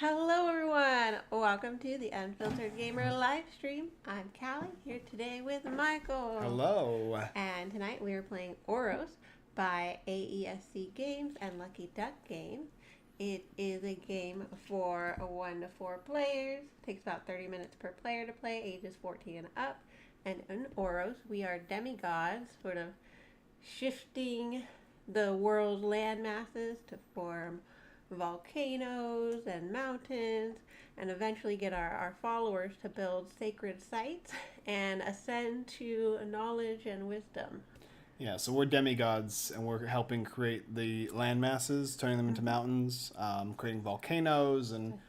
Hello everyone! Welcome to the Unfiltered Gamer live stream. I'm Callie, here today with Michael. Hello. And tonight we are playing Oros by AESC Games and Lucky Duck Games. It is a game for 1 to 4 players. It takes about 30 minutes per player to play, ages 14 and up. And in Oros, we are demigods, sort of shifting the world's land masses to form volcanoes and mountains, and eventually get our followers to build sacred sites and ascend to knowledge and wisdom. Yeah, so we're demigods, and we're helping create the land masses, turning them into mountains, creating volcanoes, and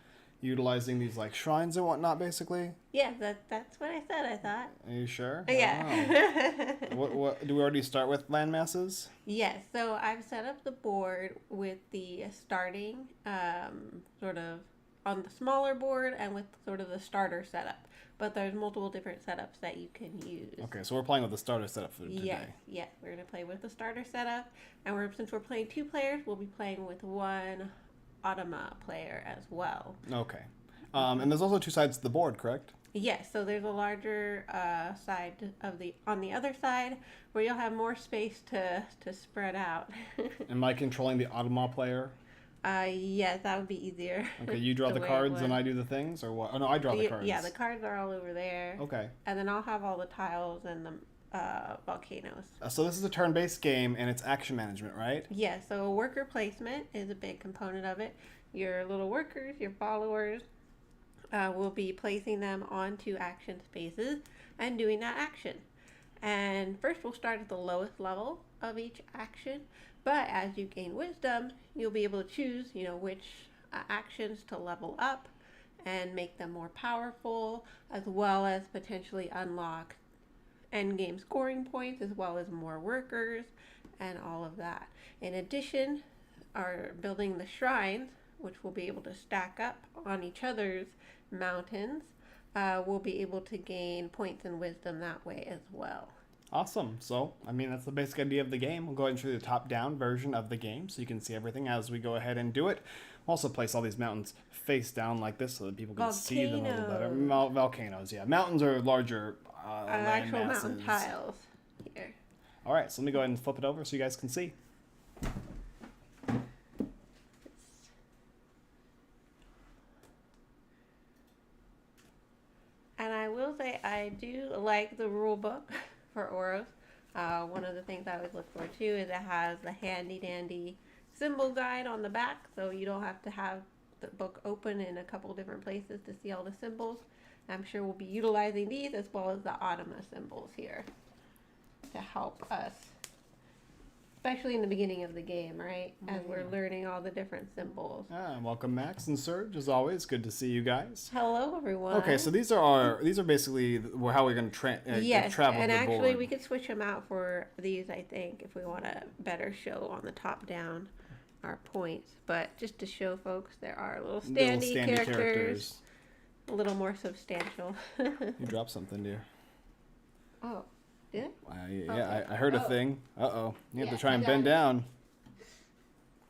utilizing these like shrines and whatnot. Basically. Yeah, that's what I said. I thought. Are you sure? Yeah. What do we already start with land masses? Yes. So I've set up the board with the starting sort of on the smaller board and with sort of the starter setup. But there's multiple different setups that you can use. Okay, so we're playing with the starter setup for today. Yes, we're gonna play with the starter setup, and since we're playing 2 players, we'll be playing with 1 Automa player as well. Okay, and there's also 2 sides to the board, correct? Yes, so there's a larger side on the other side where you'll have more space to spread out. Am I controlling the Automa player? Yes, that would be easier. Okay, you draw the cards and I do the things, or what? Oh no, I draw the cards. Yeah, the cards are all over there. Okay. And then I'll have all the tiles and the volcanoes. So this is a turn-based game, and it's action management, right? Yeah, so worker placement is a big component of it. Your little workers, your followers, will be placing them onto action spaces and doing that action. And first we'll start at the lowest level of each action, but as you gain wisdom, you'll be able to choose, which actions to level up and make them more powerful, as well as potentially unlock end game scoring points, as well as more workers and all of that. In addition, are building the shrines, which will be able to stack up on each other's mountains. We'll be able to gain points and wisdom that way as well. Awesome. So, that's the basic idea of the game. We'll go ahead and show you the top-down version of the game so you can see everything as we go ahead and do it. We'll also place all these mountains face down like this so that people can see them a little better. Volcanoes, yeah. Mountains are larger land actual masses. Mountain tiles here. All right, so let me go ahead and flip it over so you guys can see. And I will say I do like the rule book for Oros. One of the things I always look for too is it has the handy dandy symbol guide on the back, so you don't have to have the book open in a couple different places to see all the symbols. I'm sure we'll be utilizing these as well as the Automa symbols here to help us, especially in the beginning of the game, right? As we're learning all the different symbols. Welcome, Max and Serge. As always, good to see you guys. Hello, everyone. Okay, so these are basically how we're going to travel yes, the and actually board. we could switch them out for these, I think, if we want to better show on the top down our points. But just to show folks, there are little standy characters, a little more substantial. You dropped something, dear. Oh, did I? Yeah, I heard a thing. Uh-oh. You have to try and bend down.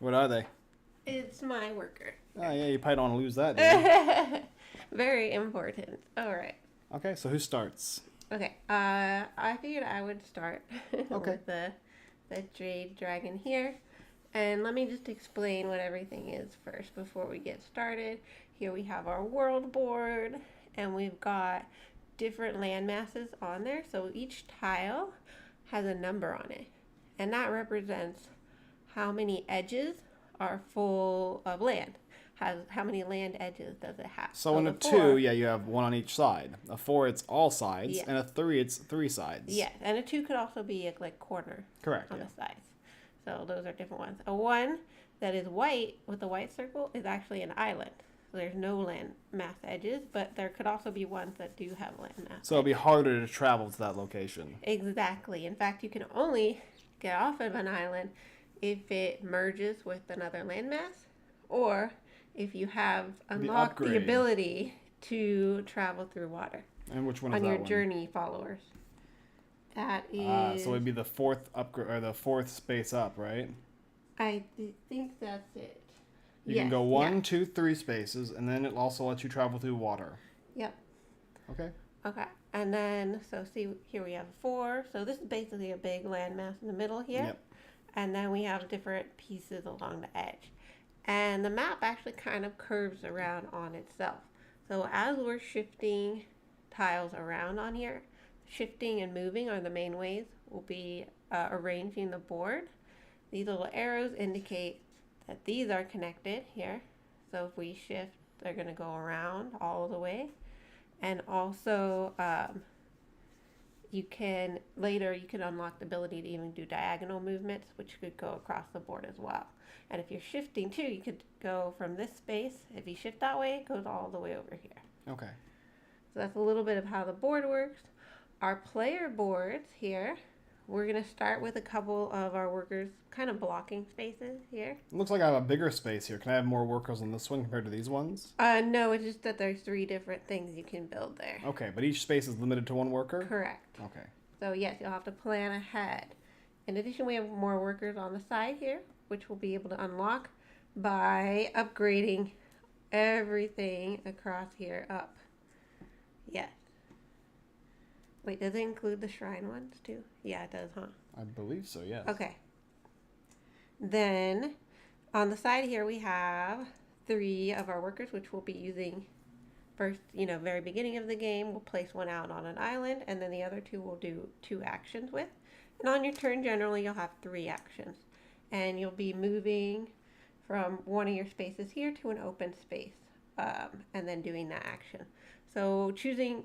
What are they? It's my worker. Oh, yeah, you probably don't want to lose that, do you? Very important. All right. Okay, so who starts? Okay, I figured I would start with the Jade Dragon here. And let me just explain what everything is first before we get started. Here we have our world board, and we've got different land masses on there. So each tile has a number on it, and that represents how many edges are full of land. How many land edges does it have? So in a 2, you have 1 on each side. A 4, it's all sides, Yeah. and a 3, it's 3 sides. Yeah, and a 2 could also be a corner. Correct. On the sides. So those are different ones. A 1 that is white with the white circle is actually an island. So there's no land mass edges, but there could also be ones that do have land mass. So it'll be harder to travel to that location. Exactly. In fact, you can only get off of an island if it merges with another landmass, or if you have unlocked the ability to travel through water. And which one is on that your one? journey followers? That is. So it'd be the 4th upgrade or the 4th space up, right? I think that's it. You can go 1, 2, 3 spaces, and then it also lets you travel through water. Yep. Okay. Okay. And then, so see, here we have 4. So this is basically a big landmass in the middle here. Yep. And then we have different pieces along the edge. And the map actually kind of curves around on itself. So as we're shifting tiles around on here, shifting and moving are the main ways we'll be arranging the board. These little arrows indicate that these are connected here. So if we shift, they're going to go around all the way. And also, you can unlock the ability to even do diagonal movements, which could go across the board as well. And if you're shifting too, you could go from this space. If you shift that way, it goes all the way over here. Okay. So that's a little bit of how the board works. Our player boards here, we're going to start with a couple of our workers kind of blocking spaces here. It looks like I have a bigger space here. Can I have more workers on this one compared to these ones? No, it's just that there's 3 different things you can build there. Okay, but each space is limited to 1 worker? Correct. Okay. So yes, you'll have to plan ahead. In addition, we have more workers on the side here, which we'll be able to unlock by upgrading everything across here up. Yes. Wait, does it include the shrine ones too? Yeah, it does, huh? I believe so, yes. Okay. Then on the side here we have 3 of our workers, which we'll be using first, very beginning of the game. We'll place one out on an island, and then the other 2 we'll do 2 actions with. And on your turn, generally, you'll have 3 actions. And you'll be moving from one of your spaces here to an open space, and then doing that action. So choosing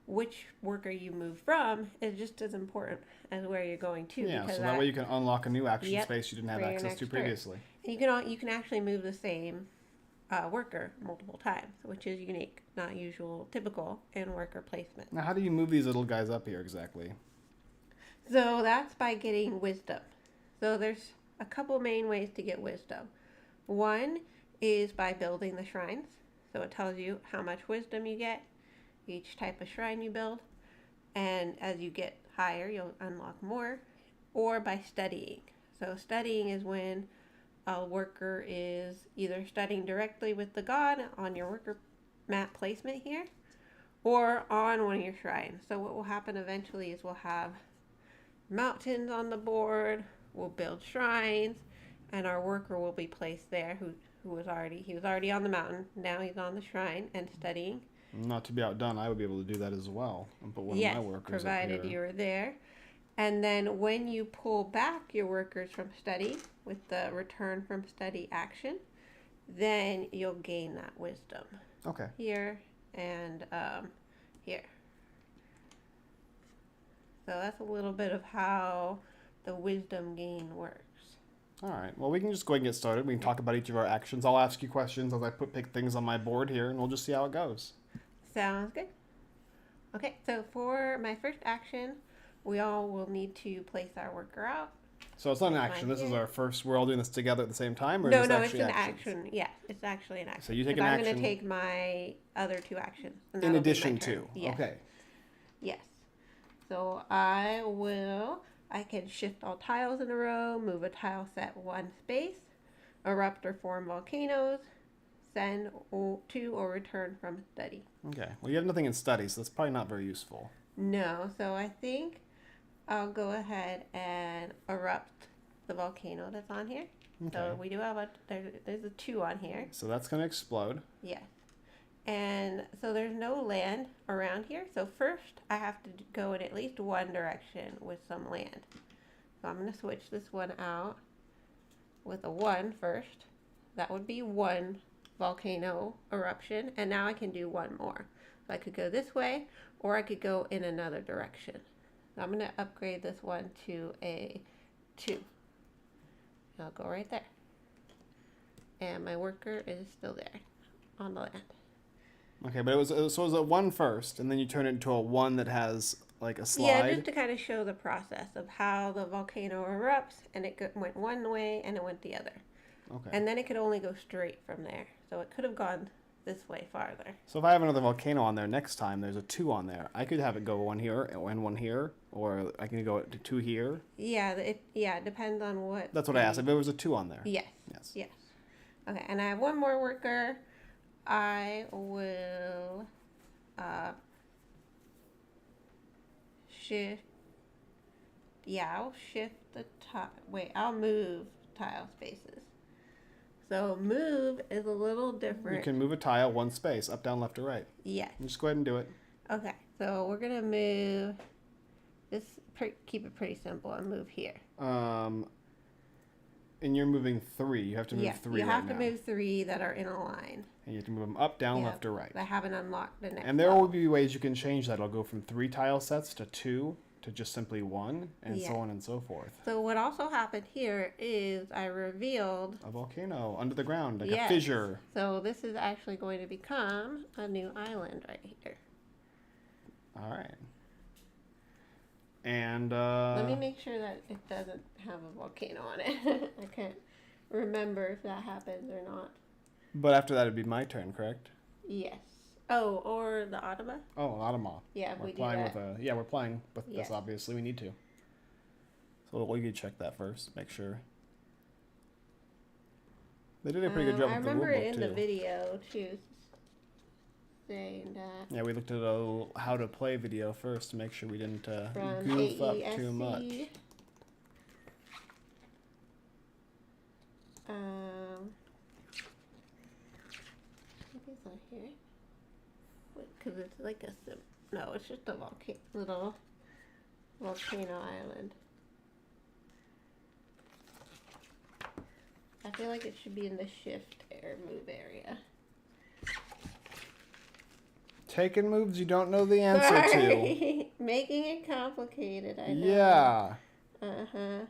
which worker you move from is just as important as where you're going to. Yeah, so that way you can unlock a new action Yep, space you didn't have for your access next to turn. previously. And you can actually move the same worker multiple times, which is unique, not typical in worker placement. Now, how do you move these little guys up here exactly? So that's by getting wisdom. So there's a couple main ways to get wisdom. One is by building the shrines. So it tells you how much wisdom you get each type of shrine you build, and as you get higher you'll unlock more. Or by studying. So studying is when a worker is either studying directly with the god on your worker map placement here, or on one of your shrines. So what will happen eventually is we'll have mountains on the board, we'll build shrines, and our worker will be placed there he was already on the mountain. Now he's on the shrine and studying. Not to be outdone, I would be able to do that as well. And put one of my workers provided up here. you were there. And then when you pull back your workers from study with the return from study action, then you'll gain that wisdom. Okay. Here and here. So that's a little bit of how the wisdom gain works. All right. Well, we can just go ahead and get started. We can talk about each of our actions. I'll ask you questions as I pick things on my board here, and we'll just see how it goes. Sounds good. Okay, so for my first action, we all will need to place our worker out. So it's not an action. This is our first. We're all doing this together at the same time, or No, is this it's actually an actions? action. Yeah, it's actually an action. So you take an I'm action. going to take my other 2 actions. And In that'll be addition my turn. to. Yes. Okay. Yes. So I can shift all tiles in a row, move a tile set 1 space, erupt or form volcanoes, send to or return from study. Okay. Well, you have nothing in study, so that's probably not very useful. No, so I think I'll go ahead and erupt the volcano that's on here. Okay. So we do have there's a 2 on here. So that's going to explode. Yes. And so there's no land around here. So first I have to go in at least one direction with some land. So I'm going to switch this one out with a 1 first. That would be 1 volcano eruption. And now I can do 1 more. So I could go this way, or I could go in another direction. So I'm going to upgrade this one to a 2. I'll go right there. And my worker is still there on the land. Okay, but it was a 1 first, and then you turn it into a 1 that has like a slide. Yeah, just to kind of show the process of how the volcano erupts, and it went one way and it went the other. Okay. And then it could only go straight from there. So it could have gone this way farther. So if I have another volcano on there next time, there's a 2 on there. I could have it go 1 here and 1 here, or I can go to 2 here. Yeah, it depends on what. That's what I asked. If there was a 2 on there. Yes. Yes. Yes. Okay, and I have one more worker. I will shift. Yeah, I'll shift the tile. Wait, I'll move tile spaces. So move is a little different. You can move a tile one space, up, down, left, or right. Yes. Just go ahead and do it. Okay, so we're gonna move. Keep it pretty simple and move here. And you're moving 3. You have to move 3 you right have to now. move 3 that are in a line. And you have to move them up, down, left, or right. I haven't unlocked the next. And there will be ways you can change that. It'll go from 3 tile sets to 2 to just simply 1, and so on and so forth. So what also happened here is I revealed a volcano under the ground, like a fissure. So this is actually going to become a new island right here. All right. And let me make sure that it doesn't have a volcano on it. I can't remember if that happens or not. But after that, it'd be my turn, correct? Yes. Oh, or the Automa? Oh, Automa. Yeah, we're playing with we're playing with this, obviously. We need to. So we could check that first, make sure. They did a pretty good job with the rulebook, too. I remember in the video, too, saying that. Yeah, we looked at a how to play video first to make sure we didn't goof up too much. Maybe it's on here. Because it's like no, it's just a little volcano island. I feel like it should be in the shift or move area. Taking moves you don't know the answer to. Making it complicated, I know. Yeah. Uh-huh.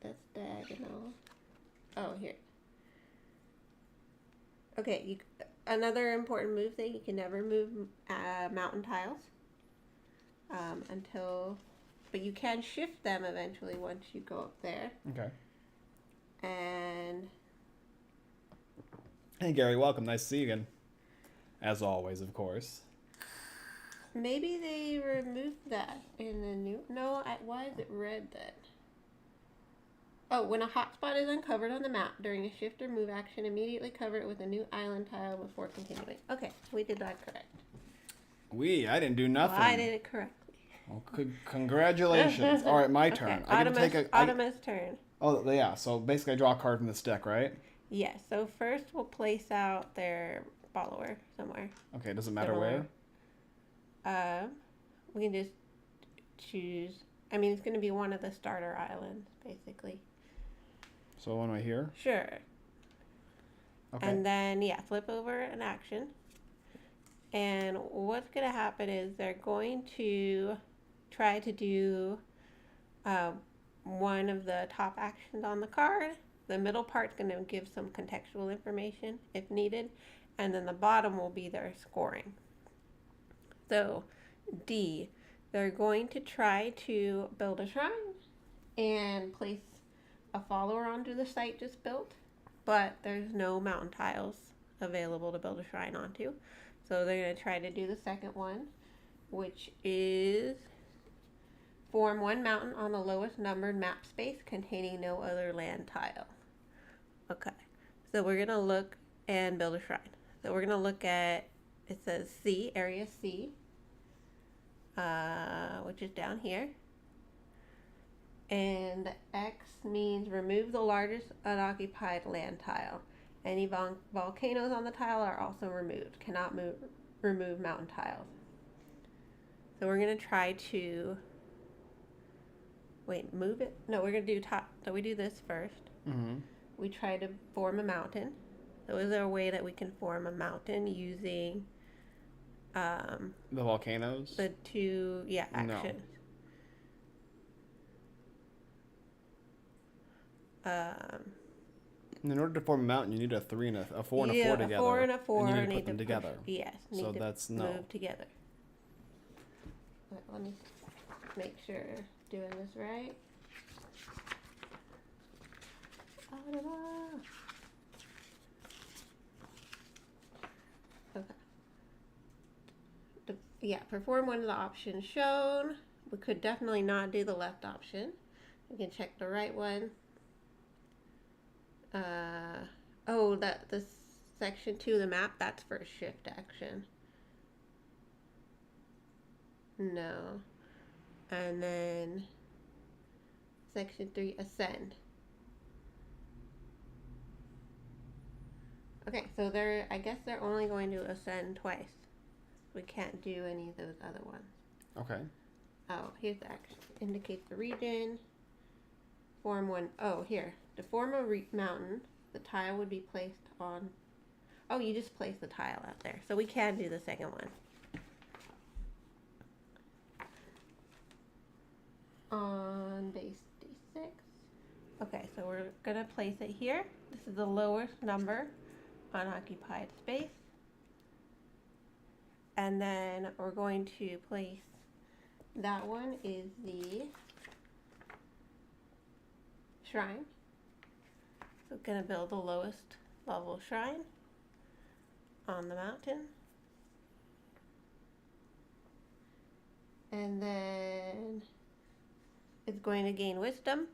That's diagonal. Oh, here. Okay, another important move thing, you can never move mountain tiles but you can shift them eventually once you go up there. Okay. And... Hey, Gary, welcome. Nice to see you again. As always, of course. Maybe they removed that in the new... No, why is it red then? Oh, when a hotspot is uncovered on the map during a shift or move action, immediately cover it with a new island tile before continuing. Okay, we did that correct. I didn't do nothing. Well, I did it correctly. Well, congratulations. All right, my turn. Okay. Automa's turn. Oh, yeah. So basically I draw a card from this deck, right? Yes. So first we'll place out their follower somewhere. Okay, does it matter where? We can just choose. I mean, it's going to be one of the starter islands, basically. So one right here? Sure. Okay. And then, flip over an action. And what's going to happen is they're going to try to do one of the top actions on the card. The middle part's going to give some contextual information if needed. And then the bottom will be their scoring. So, D, they're going to try to build a shrine and place a follower onto the site just built, but there's no mountain tiles available to build a shrine onto. So they're going to try to do the second one, which is form one mountain on the lowest numbered map space containing no other land tile. Okay, so we're going to look and build a shrine. So we're going to look at, it says C, area C, which is down here. And X means remove the largest unoccupied land tile. Any volcanoes on the tile are also removed. Cannot remove mountain tiles. So we're going to try to... Wait, move it? No, we're going to do top. So we do this first. Mm-hmm. We try to form a mountain. So is there a way that we can form a mountain using... the volcanoes? The two, actions. In order to form a mountain, you need a 3 and a 4 and a 4 together. A 4 and a 4 and you need to put them together. Yes. So that's no. Move together. Right, let me make sure doing this right. Okay. Perform one of the options shown. We could definitely not do the left option. We can check the right one. Oh, the section 2 of the map, that's for a shift action. No. And then section 3, ascend. Okay, so I guess they're only going to ascend twice. We can't do any of those other ones. Okay. Oh, here's the action. Indicate the region. Form one. Oh, here. To form a mountain, the tile would be placed on. Oh, you just place the tile out there. So we can do the second one. On base D6. Okay, so we're going to place it here. This is the lowest number unoccupied space. And then we're going to place, that one is the shrine. So we're going to build the lowest level shrine on the mountain. And then it's going to gain wisdom.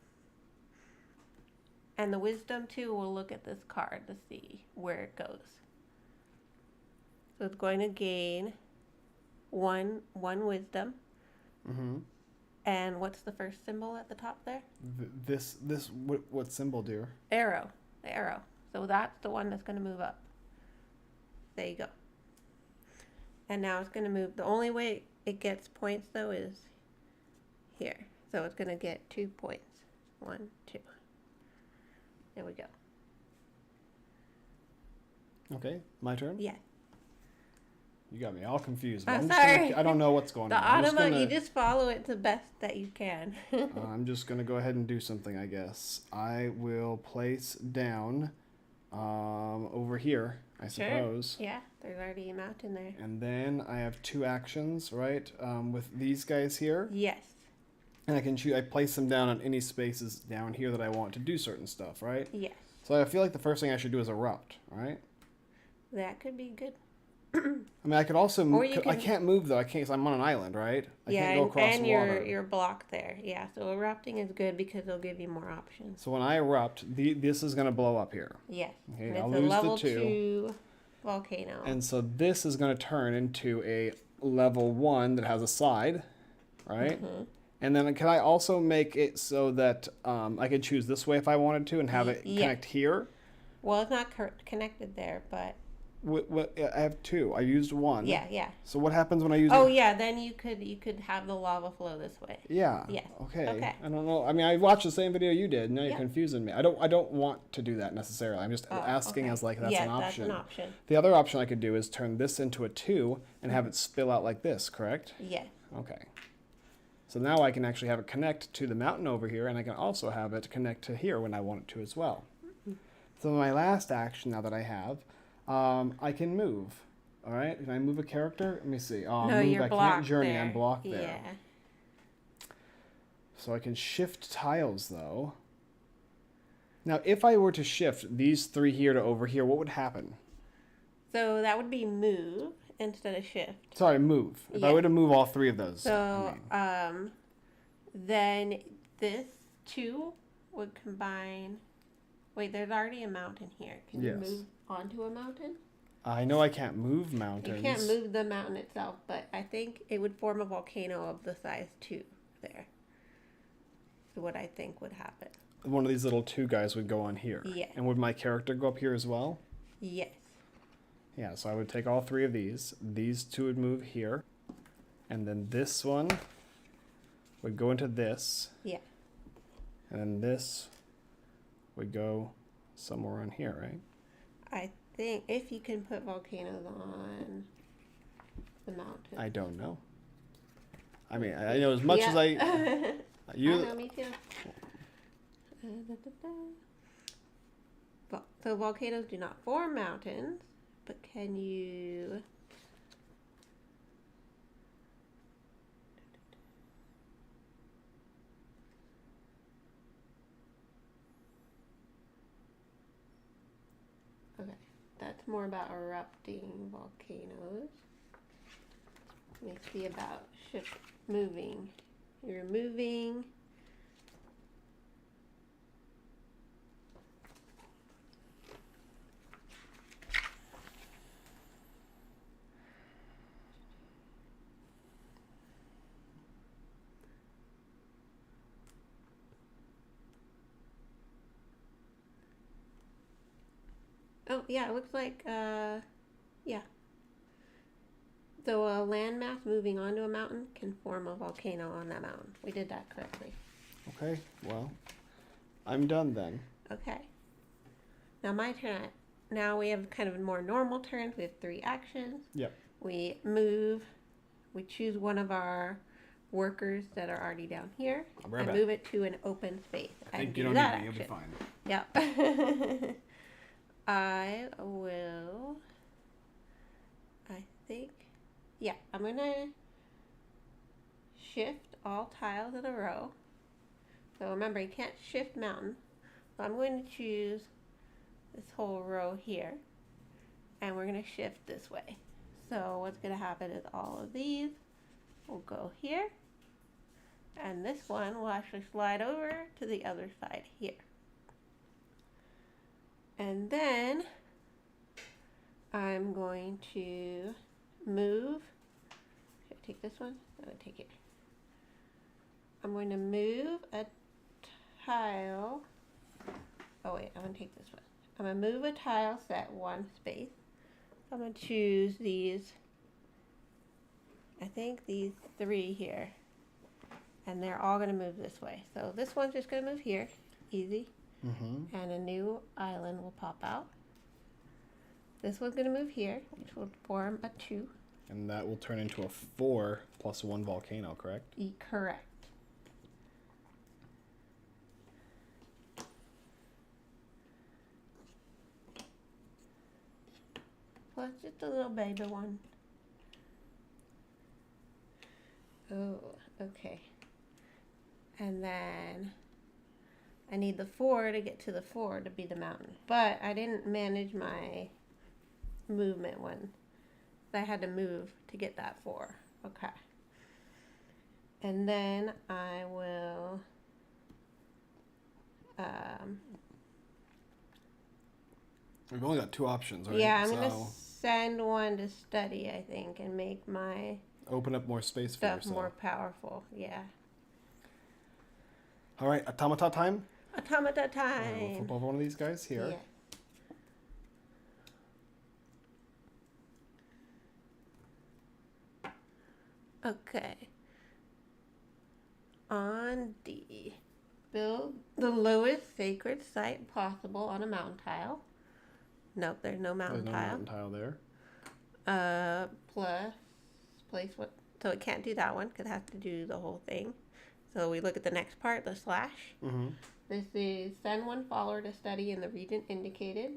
And the wisdom too will look at this card to see where it goes. So it's going to gain one wisdom. Mm-hmm. And what's the first symbol at the top there? What symbol, dear? Arrow. The arrow. So that's the one that's going to move up. There you go. And now it's going to move. The only way it gets points though is here. So it's going to get 2 points. 1, 2. There we go. Okay, my turn? Yeah. You got me all confused. I'm sorry. I don't know what's going on. You just follow it the best that you can. I'm just going to go ahead and do something, I guess. I will place down over here, I suppose. Yeah, there's already a mountain there. And then I have 2 actions, right, with these guys here. Yes. And I can choose. I place them down on any spaces down here that I want to do certain stuff, right? Yes. So I feel like the first thing I should do is erupt, right? That could be good. I mean, I could also move. I can't move though. I can't. Cause I'm on an island, right? I can't go across and water. you're blocked there. Yeah. So erupting is good because it'll give you more options. So when I erupt, this is gonna blow up here. Yes. Okay. And I'll it's a lose level the 2 volcano. And so this is gonna turn into a level 1 that has a side, right? Mm-hmm. And then can I also make it so that I could choose this way if I wanted to and have it connect here? Well, it's not connected there, but... I have 2. I used 1. Yeah. So what happens when I use... yeah, then you could have the lava flow this way. Yeah. Yes. Okay. I don't know. I mean, I watched the same video you did. Now you're confusing me. I don't want to do that necessarily. I'm just asking as like that's an option. That's an option. The other option I could do is turn this into a 2 and have it spill out like this, correct? Yes. Okay. So now I can actually have it connect to the mountain over here, and I can also have it connect to here when I want it to as well. Mm-hmm. So my last action now that I have, I can move. All right? Can I move a character? Let me see. No, move. you're blocked. I can't journey. There. I'm blocked there. Yeah. So I can shift tiles, though. Now, if I were to shift these 3 here to over here, what would happen? So that would be move instead of shift. Sorry, move. If I were to move all 3 of those. So, then this 2 would combine... Wait, there's already a mountain here. Can you move onto a mountain? I know I can't move mountains. You can't move the mountain itself, but I think it would form a volcano of the size 2 there. So what I think would happen. One of these little 2 guys would go on here. Yeah. And would my character go up here as well? Yes. Yeah, so I would take all 3 of these. These 2 would move here. And then this one would go into this. Yeah. And then this would go somewhere on here, right? I think if you can put volcanoes on the mountain. I don't know. I mean, I know as much as I... I know, me too. So volcanoes do not form mountains, but can you... Okay, that's more about erupting volcanoes. Let me see about moving. You're moving. yeah, it looks like, yeah. So a landmass moving onto a mountain can form a volcano on that mountain. We did that correctly. Okay, well, I'm done then. Okay. Now my turn. Now we have kind of more normal turns. We have 3 actions. Yep. We move. We choose one of our workers that are already down here and move it to an open space. I think you don't need me. You'll be fine. Yep. I will. I think. Yeah, I'm gonna shift all tiles in a row. So remember, you can't shift mountain. So I'm going to choose this whole row here, and we're going to shift this way. So what's going to happen is all of these will go here, and this one will actually slide over to the other side here. And then I'm going to move. Should I take this one? I'm going to take it. I'm going to move a tile. Oh wait, I'm going to take this one. I'm going to move a tile set 1 space. I'm going to choose these, I think these 3 here. And they're all going to move this way. So this one's just going to move here. Easy. Mm-hmm. And a new island will pop out. This one's going to move here, which will form a 2. And that will turn into a 4 plus 1 volcano, correct? Correct. Plus just a little baby one. Oh, okay. And then I need the 4 to get to the 4 to be the mountain. But I didn't manage my movement one. I had to move to get that 4. Okay. And then I will We've only got 2 options, right? yeah, I'm gonna send one to study, I think, and make my open up more space for stuff yourself. more powerful. Yeah. All right, automata time. Automata time. All right, we'll flip over one of these guys here. Yeah. Okay. On D, build the lowest sacred site possible on a mountain tile. Nope, there's no mountain There's no mountain tile there. Plus, place what? So it can't do that one because it has to do the whole thing. So we look at the next part, the slash. Mm-hmm. This is send one follower to study in the region indicated,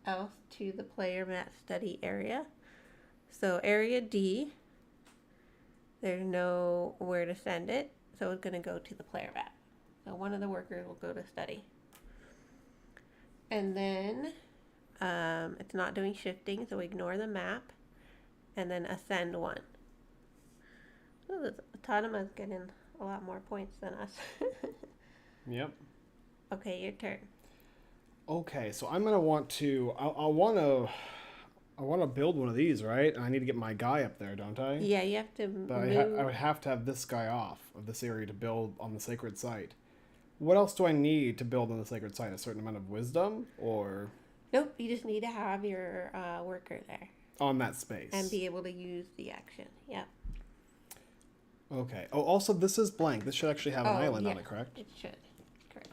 else to the player map study area. So area D, there's no where to send it, so it's going to go to the player map. So one of the workers will go to study. And then it's not doing shifting, so ignore the map, and then ascend 1. Ooh, Autonoma is getting a lot more points than us. Yep. Okay, your turn. Okay, so I'm gonna want to. I want to build one of these, right? And I need to get my guy up there, don't I? Yeah, you have to But move. I would have to have this guy off of this area to build on the sacred site. What else do I need to build on the sacred site? A certain amount of wisdom, or Nope, you just need to have your worker there on that space and be able to use the action. Yep. Okay. Oh, also this is blank. This should actually have an island on yeah, it, correct? It should. Correct.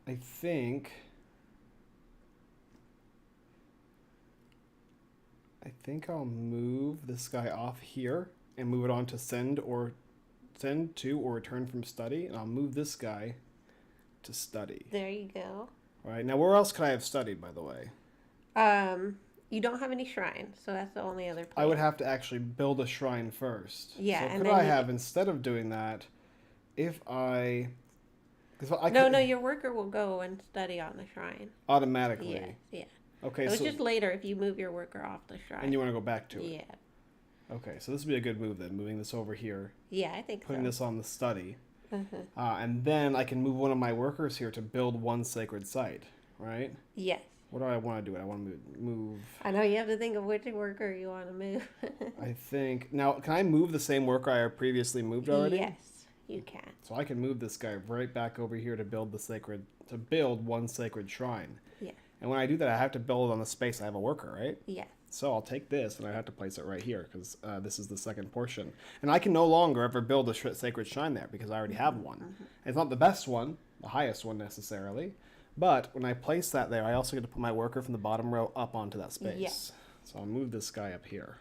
I think I'll move this guy off here and move it on to send to or return from study, and I'll move this guy to study. There you go. All right. Now, where else could I have studied, by the way? You don't have any shrines, so that's the only other place. I would have to actually build a shrine first. Yeah, So and could then I you have, instead of doing that, if I... No, your worker will go and study on the shrine. Automatically? Yes, yeah. Okay, So it's just later if you move your worker off the shrine. And you want to go back to it? Yeah. Okay, so this would be a good move then, moving this over here. Yeah, I think Putting so. this on the study. Mm-hmm. And then I can move one of my workers here to build one sacred site, right? Yes. What do I want to do? I want to move. I know you have to think of which worker you want to move. I think now. Can I move the same worker I previously moved already? Yes, you can. So I can move this guy right back over here to build build one sacred shrine. Yeah. And when I do that, I have to build on the space I have a worker, right? Yes. So I'll take this and I have to place it right here because this is the second portion. And I can no longer ever build a sacred shrine there because I already have one. Mm-hmm. It's not the best one, the highest one necessarily. But when I place that there, I also get to put my worker from the bottom row up onto that space. Yeah. So I'll move this guy up here.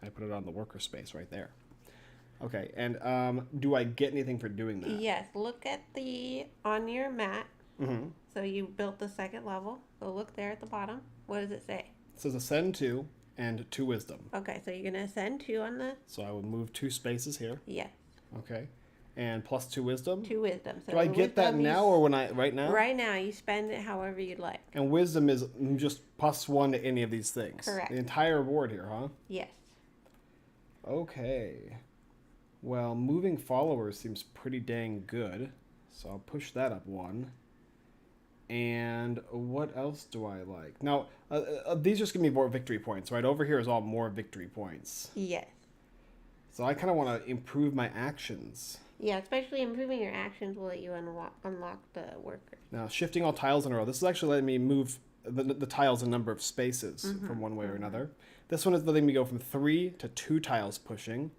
I put it on the worker space right there. Okay, and do I get anything for doing that? Yes, look at on your mat. Mm-hmm. So you built the second level. So look there at the bottom. What does it say? It says ascend 2 and 2 wisdom. Okay, so you're going to ascend 2 on the... So I would move 2 spaces here. Yes. Okay. And plus 2 wisdom? 2 wisdom. So do I get that now or right now? Right now. You spend it however you'd like. And wisdom is just plus 1 to any of these things. Correct. The entire board here, huh? Yes. Okay. Well, moving followers seems pretty dang good. So I'll push that up 1. And what else do I like? Now, these just give me more victory points, right? Over here is all more victory points. Yes. So I kind of want to improve my actions. Yeah, especially improving your actions will let you unlock the worker. Now, shifting all tiles in a row. This is actually letting me move the tiles a number of spaces from one way or another. This one is letting me go from 3 to 2 tiles pushing.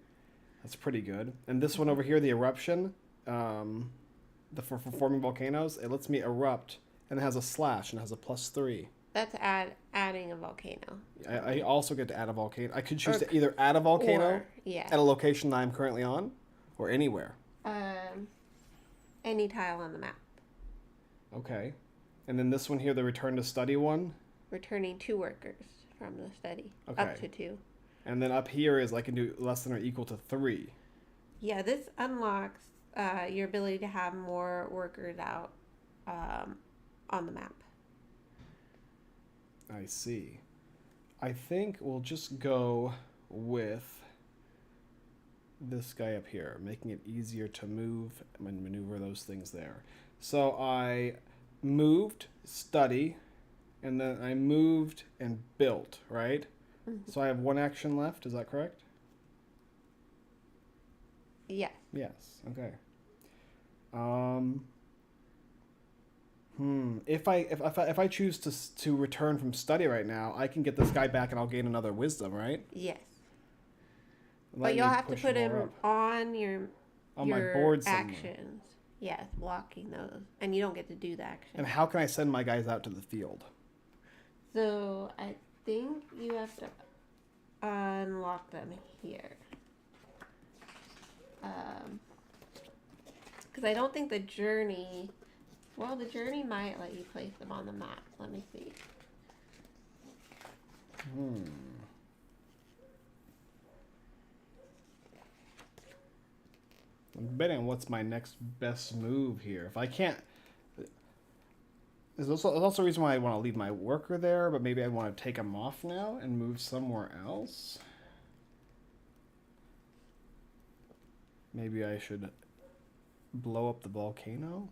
That's pretty good. And this one over here, the eruption, for forming volcanoes, it lets me erupt. And it has a slash and it has a +3. That's adding a volcano. I also get to add a volcano. I could choose to either add a volcano at a location that I'm currently on or anywhere. Any tile on the map. Okay. And then this one here, the return to study one. Returning 2 workers from the study. Okay. Up to 2. And then up here is I can do less than or equal to 3. Yeah, this unlocks your ability to have more workers out on the map. I see. I think we'll just go with this guy up here, making it easier to move and maneuver those things there. So I moved, study, and then I moved and built, right? Mm-hmm. So I have 1 action left, is that correct? Yes. Yes, okay. If I choose to return from study right now, I can get this guy back and I'll gain another wisdom, right? Yes. But you'll have to put him on my board actions. Yes, blocking those. And you don't get to do the action. And how can I send my guys out to the field? So I think you have to unlock them here. Because I don't think the journey... Well, the journey might let you place them on the map. Let me see. I'm betting what's my next best move here. If I can't... There's also a reason why I want to leave my worker there, but maybe I want to take him off now and move somewhere else. Maybe I should blow up the volcano?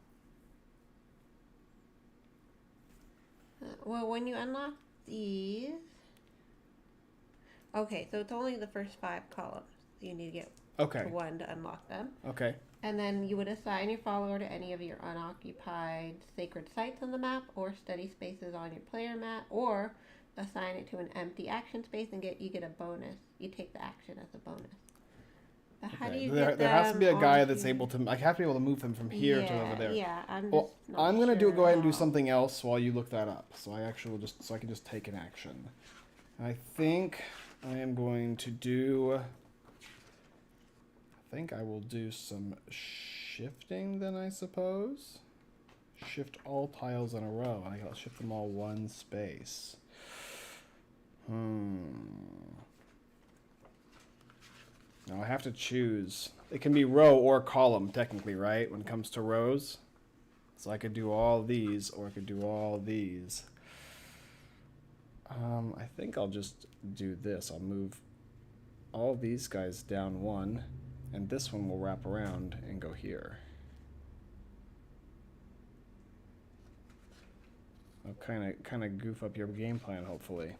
Well, when you unlock these... Okay, so it's only the first 5 columns. You need to get to 1 to unlock them. Okay. And then you would assign your follower to any of your unoccupied sacred sites on the map or study spaces on your player mat, or assign it to an empty action space and you get a bonus. You take the action as a bonus. But how do you get there has to be a guy that's able to... I have to be able to move them from here to over there. Yeah, I'm going to go ahead and do something else while you look that up. So I can just take an action. I think I am going to do... I think I will do some shifting then, I suppose. Shift all tiles in a row. I'll shift them all 1 space. Now I have to choose. It can be row or column, technically, right? When it comes to rows. So I could do all these, or I could do all these. I think I'll just do this. I'll move all these guys down 1, and this one will wrap around and go here. I'll kind of goof up your game plan, hopefully.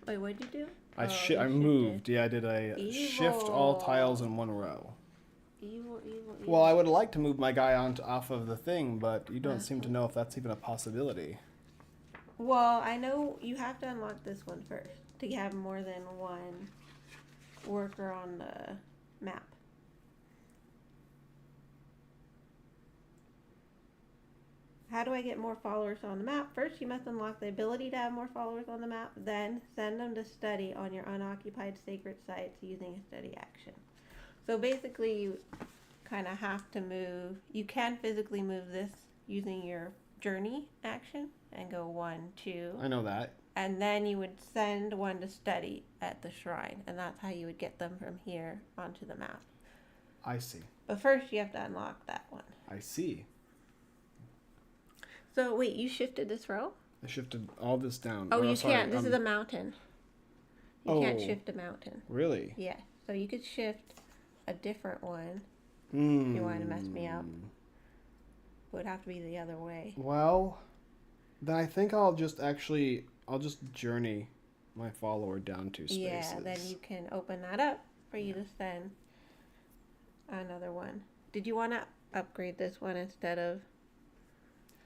Wait, what'd you do? I moved. Yeah, I did a shift all tiles in one row. Evil. Well, I would like to move my guy off of the thing, but you don't seem to know if that's even a possibility. Well, I know you have to unlock this one first to have more than one worker on the map. How do I get more followers on the map? First, you must unlock the ability to have more followers on the map. Then, send them to study on your unoccupied sacred sites using a study action. So basically, you kind of have to move. You can physically move this using your journey action and go 1, 2. I know that. And then you would send one to study at the shrine. And that's how you would get them from here onto the map. I see. But first, you have to unlock that one. I see. So, wait, you shifted this row? I shifted all this down. Oh, you can't. This is a mountain. You can't shift a mountain. Really? Yeah. So you could shift a different one if you wanted to mess me up. It would have to be the other way. Well, then I think I'll just journey my follower down 2 spaces. Yeah, then you can open that up for you to send another one. Did you want to upgrade this one instead of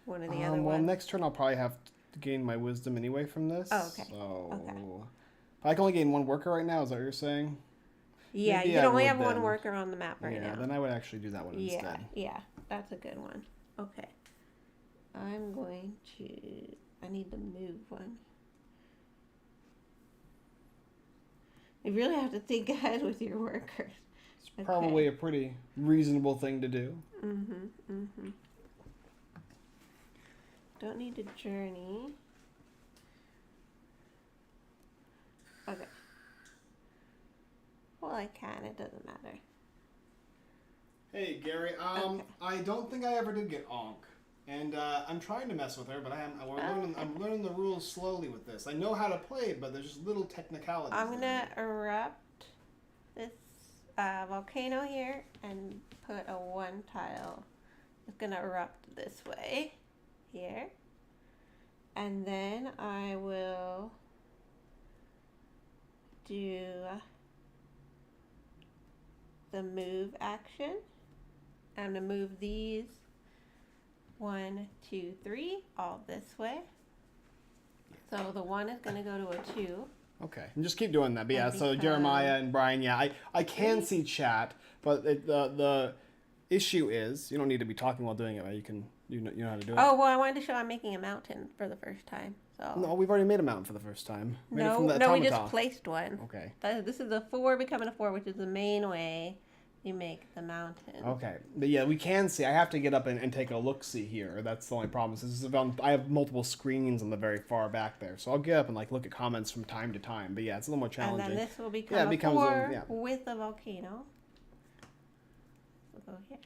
one of the other ones? Well, next turn I'll probably have to gain my wisdom anyway from this. Oh, okay. So okay. I can only gain 1 worker right now, is that what you're saying? Yeah, Maybe you can only have then. 1 worker on the map right now. Yeah, then I would actually do that one instead. Yeah, that's a good one. Okay. I'm going to... I need to move one. You really have to think ahead with your workers. It's probably a pretty reasonable thing to do. Don't need to journey. Okay. Well, I can. It doesn't matter. Hey, Gary. Okay. I don't think I ever did get Onk. And I'm trying to mess with her, but I'm learning the rules slowly with this. I know how to play it, but there's just little technicalities. I'm going to erupt this volcano here and put a 1 tile. It's going to erupt this way. Here. And then I will do the move action. I'm going to move these 1, 2, 3 all this way. So the 1 is going to go to a 2. Okay, and just keep doing that. But yeah, so Jeremiah and Brian, yeah, I can see chat, but the issue is you don't need to be talking while doing it, right? You know how to do it. Oh, well, I wanted to show I'm making a mountain for the first time. So No, we've already made a mountain for the first time. No, we just placed one. Okay. This is a 4 becoming a 4, which is the main way you make the mountain. Okay, but yeah, we can see. I have to get up and take a look-see here. That's the only problem. I have multiple screens on the very far back there, so I'll get up and look at comments from time to time. But yeah, it's a little more challenging. And then this will become a 4 with a volcano. We'll go here.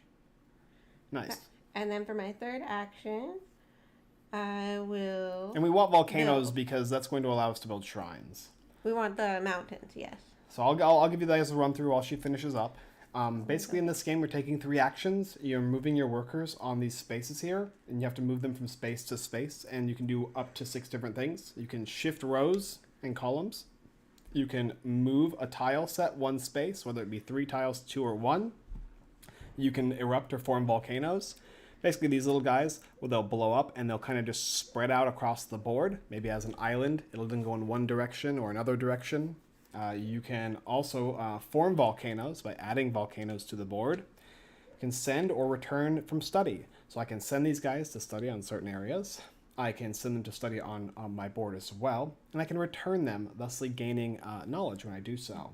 Nice. Okay. And then for my 3rd action, I will... And we want volcanoes because that's going to allow us to build shrines. We want the mountains, yes. So I'll give you guys a run through while she finishes up. Basically, in this game, we're taking 3 actions. You're moving your workers on these spaces here, and you have to move them from space to space, and you can do up to 6 different things. You can shift rows and columns. You can move a tile set 1 space, whether it be 3 tiles, 2, or 1. You can erupt or form volcanoes. Basically, these little guys, they'll blow up, and they'll kind of just spread out across the board. Maybe as an island, it'll then go in one direction or another direction. You can also form volcanoes by adding volcanoes to the board. You can send or return from study. So I can send these guys to study on certain areas. I can send them to study on my board as well. And I can return them, thusly gaining knowledge when I do so.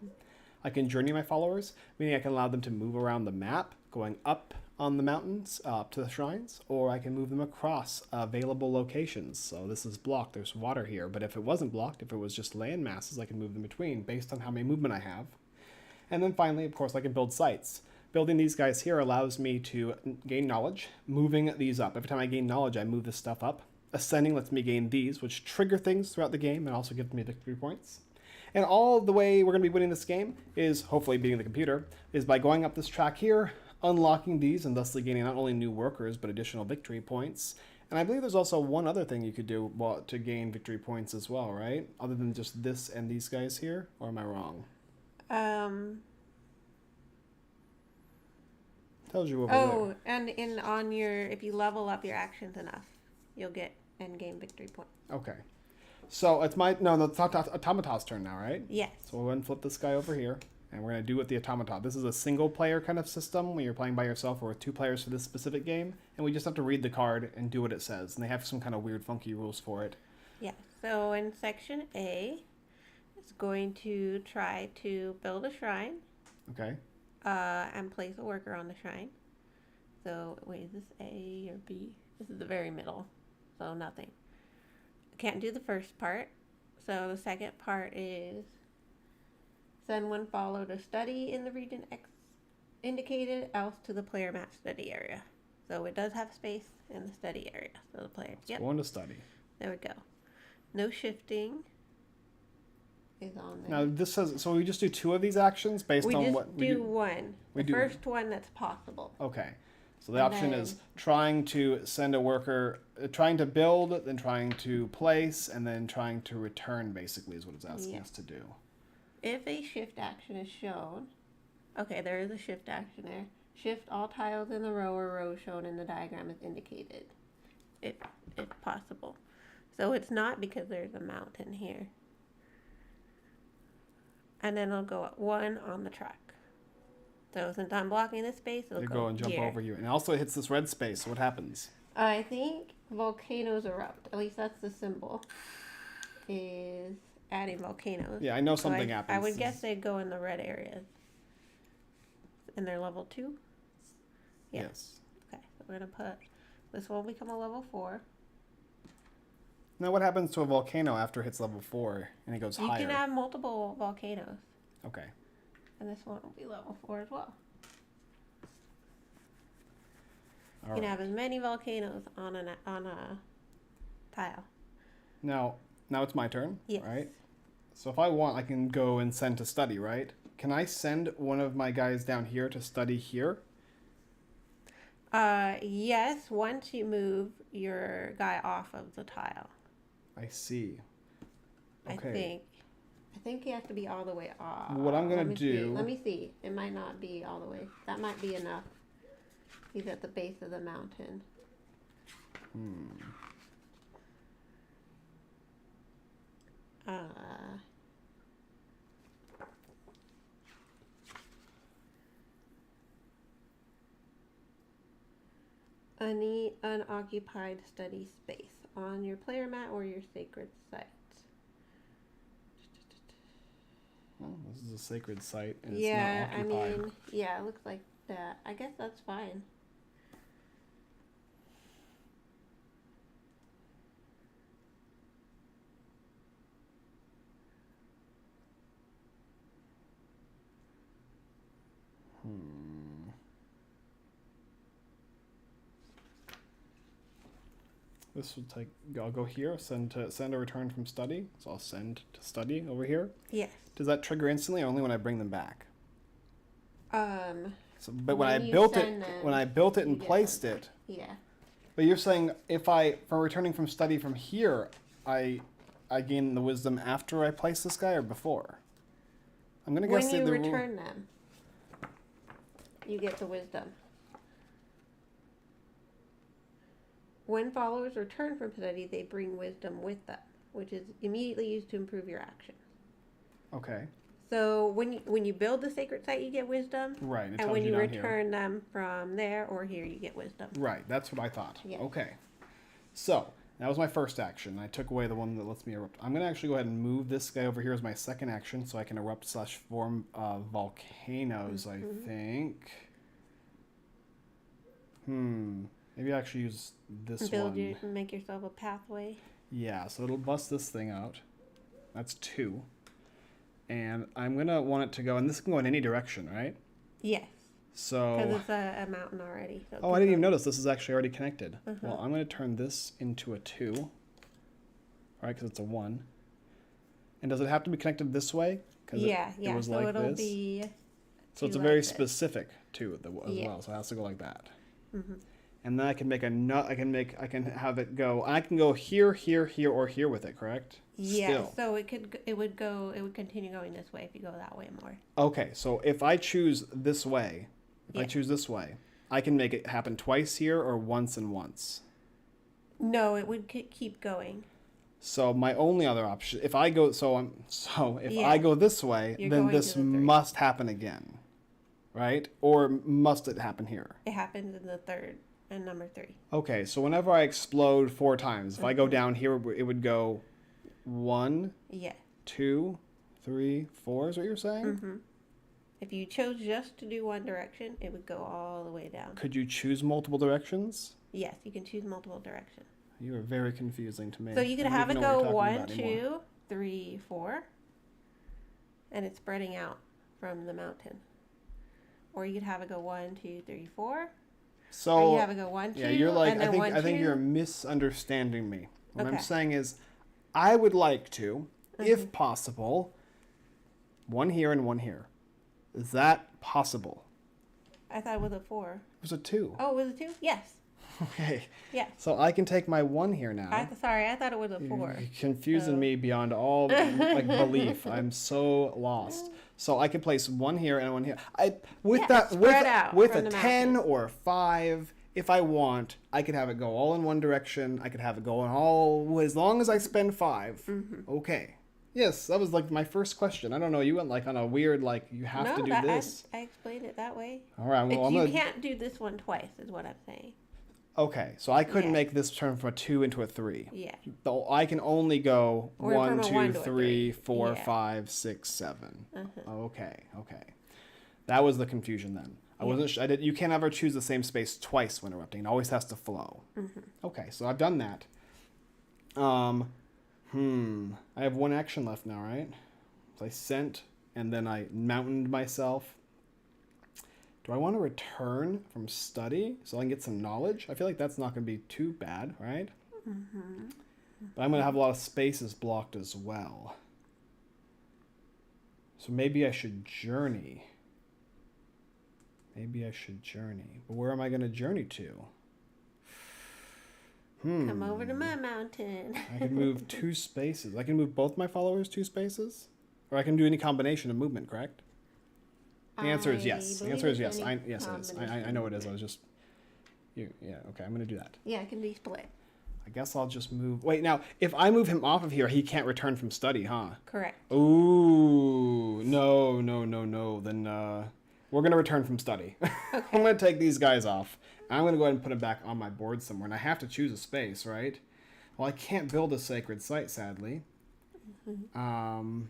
I can journey my followers, meaning I can allow them to move around the map, going up on the mountains, up to the shrines, or I can move them across available locations. So this is blocked, there's water here, but if it wasn't blocked, if it was just land masses, I can move them between based on how many movement I have. And then finally, of course, I can build sites. Building these guys here allows me to gain knowledge, moving these up. Every time I gain knowledge, I move this stuff up. Ascending lets me gain these, which trigger things throughout the game and also give me victory points. And all the way we're going to be winning this game is, hopefully beating the computer, is by going up this track here, unlocking these and thusly gaining not only new workers but additional victory points, And I believe there's also one other thing you could do to gain victory points as well, right? Other than just this and these guys here, or am I wrong? Tells you over there. Oh, and if you level up your actions enough, you'll get and gain victory points. Okay. So it's the Automata's turn now, right? Yes. So we'll go ahead and flip this guy over here. And we're going to do with the Automata. This is a single player kind of system when you're playing by yourself or with 2 players for this specific game. And we just have to read the card and do what it says. And they have some kind of weird, funky rules for it. Yeah. So in section A, it's going to try to build a shrine. Okay. And place a worker on the shrine. So, wait, is this A or B? This is the very middle. So nothing. Can't do the first part. So the second part is send one follow to study in the region X indicated, else to the player mat study area. So it does have space in the study area. So the player, Going to study. There we go. No shifting is on there. Now this says, so we just do 2 of these actions based on what we do one. The first one that's possible. Okay. So the option is trying to send a worker, trying to build, then trying to place, and then trying to return, basically, is what it's asking us to do. If a shift action is shown, okay, there is a shift action there. Shift all tiles in the row or row shown in the diagram as indicated, if possible. So it's not because there's a mountain here. And then it'll go at 1 on the track. So since I'm blocking this space, it'll go and jump here. over you. And also it hits this red space. So what happens? I think volcanoes erupt. At least that's the symbol. Is adding volcanoes. Yeah, I know something happens. I would guess they'd go in the red areas. And they're level 2? Yeah. Yes. Okay, so we're going to put... This will become a level 4. Now what happens to a volcano after it hits level 4 and it goes higher? You can have multiple volcanoes. Okay. And this one will be level 4 as well. You can have as many volcanoes on a tile. Now it's my turn, yes. Right? So if I want, I can go and send to study, right? Can I send one of my guys down here to study here? Yes, once you move your guy off of the tile. I see. Okay. I think he has to be all the way off. What I'm going to do... Let me see. It might not be all the way. That might be enough. He's at the base of the mountain. Any unoccupied study space on your player mat or your sacred site. Well, this is a sacred site and it's not occupied. It looks like that. I guess that's fine. This will take. I'll go here. Send a return from study. So I'll send to study over here. Yes. Does that trigger instantly, or only when I bring them back? But when I built it and placed it. Yeah. But you're saying for returning from study from here, I gain the wisdom after I place this guy or before? I'm gonna guess when you return them, you get the wisdom. When followers return from study, they bring wisdom with them, which is immediately used to improve your action. Okay. So when you build the sacred site, you get wisdom. Right. And when you return them from there or here, you get wisdom. Right. That's what I thought. Yeah. Okay. So that was my first action. I took away the one that lets me erupt. I'm going to actually go ahead and move this guy over here as my second action so I can erupt/form volcanoes, I think. Maybe I actually use this one. Make yourself a pathway. Yeah, so it'll bust this thing out. That's 2. And I'm going to want it to go, and this can go in any direction, right? Yes. So. Because it's a mountain already. So I didn't even notice this is actually already connected. Well, I'm going to turn this into a 2. Right, because it's a 1. And does it have to be connected this way? Yeah. It was so like it'll this. Be. So it's a very specific 2 as well, so it has to go like that. Mm-hmm. and then I can make a nut. I can have it go. I can go here, here, here, or here with it. Correct? Yeah. Still. So it would continue going this way if you go that way more. Okay, so if I choose this way, I can make it happen twice here or once and once. No, it would keep going. So my only other option, if I go, I go this way, then this must happen again, right? Or must it happen here? It happens in the third and number 3. Okay, so whenever I explode 4 times, if I go down here, it would go 1, 2, 3, 4. Is what you're saying? Mm-hmm. If you chose just to do one direction, it would go all the way down. Could you choose multiple directions? Yes, you can choose multiple directions. You are very confusing to me. So you could have it go 1, 2, 3, 4, and it's spreading out from the mountain. Or you could have it go 1, 2, 3, 4. So or you have it go 1, 2. Yeah, you're like, and then I think you're misunderstanding me. What I'm saying is, I would like to, if possible, 1 here and 1 here. Is that possible? I thought it was a 4. It was a 2. Oh, it was a 2? Yes. Okay. Yes. So I can take my 1 here now. I thought it was a 4. You're confusing me beyond all belief. I'm so lost. So I can place 1 here and 1 here. With a 10 or a 5, if I want, I could have it go all in one direction. I could have it go in all as long as I spend 5. Mm-hmm. Okay. Yes, that was like my first question. I don't know. You went like on a weird you have to do this. I explained it that way. All right. Well, you can't do this one twice, is what I'm saying. Okay, so I couldn't make this turn from a 2 into a 3. Yeah. So I can only go 1, 2, 3, 4, yeah. 5, 6, 7. Okay. That was the confusion then. I wasn't. You can't ever choose the same space twice when erupting. It always has to flow. Mm-hmm. Okay, so I've done that. I have 1 action left now, right? So I sent, and then I mountained myself. Do I want to return from study so I can get some knowledge? I feel like that's not going to be too bad, right? Mm-hmm. But I'm going to have a lot of spaces blocked as well. So maybe I should journey. But where am I going to journey to? Come over to my mountain. I can move 2 spaces. I can move both my followers 2 spaces? Or I can do any combination of movement, correct? The answer is yes. The answer is yes. Yes, it is. I know it is. I was just... Yeah, okay. I'm going to do that. Yeah, it can be split. I guess I'll just move... Wait, now, if I move him off of here, he can't return from study, huh? Correct. Ooh. No. Then we're going to return from study. Okay. I'm going to take these guys off. I'm going to go ahead and put them back on my board somewhere. And I have to choose a space, right? Well, I can't build a sacred site, sadly. Mm-hmm.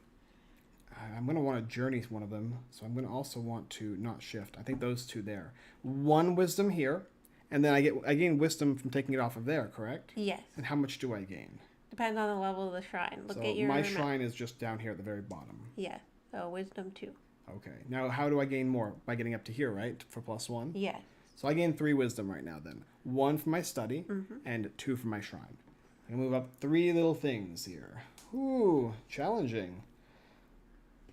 I'm going to want to journey one of them, so I'm going to also want to not shift. I think those 2 there. 1 wisdom here, and then I gain wisdom from taking it off of there, correct? Yes. And how much do I gain? Depends on the level of the shrine. Look at your my shrine is just down here at the very bottom. Yeah, so wisdom 2. Okay. Now, how do I gain more? By getting up to here, right? For +1? Yes. So I gain 3 wisdom right now then. 1 for my study, and 2 for my shrine. I can move up 3 little things here. Ooh, challenging.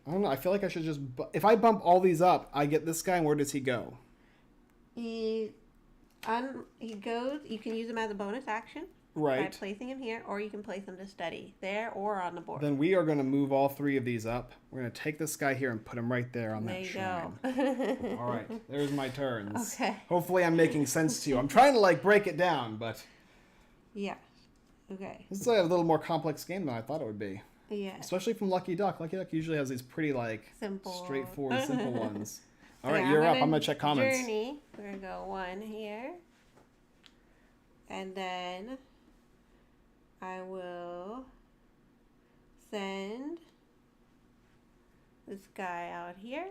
I don't know. I feel like I should just... If I bump all these up, I get this guy, and where does he go? He goes... You can use him as a bonus action. Right. By placing him here, or you can place him to study there or on the board. Then we are going to move all 3 of these up. We're going to take this guy here and put him right there on that shrine. Go. All right. There's my turns. Okay. Hopefully I'm making sense to you. I'm trying to, break it down, but... Yeah. Okay. This is a little more complex game than I thought it would be. Yeah. Especially from Lucky Duck. Lucky Duck usually has these pretty, simple, straightforward, simple ones. All right, you're up. I'm going to check comments. Journey. We're going to go 1 here. And then I will send this guy out here.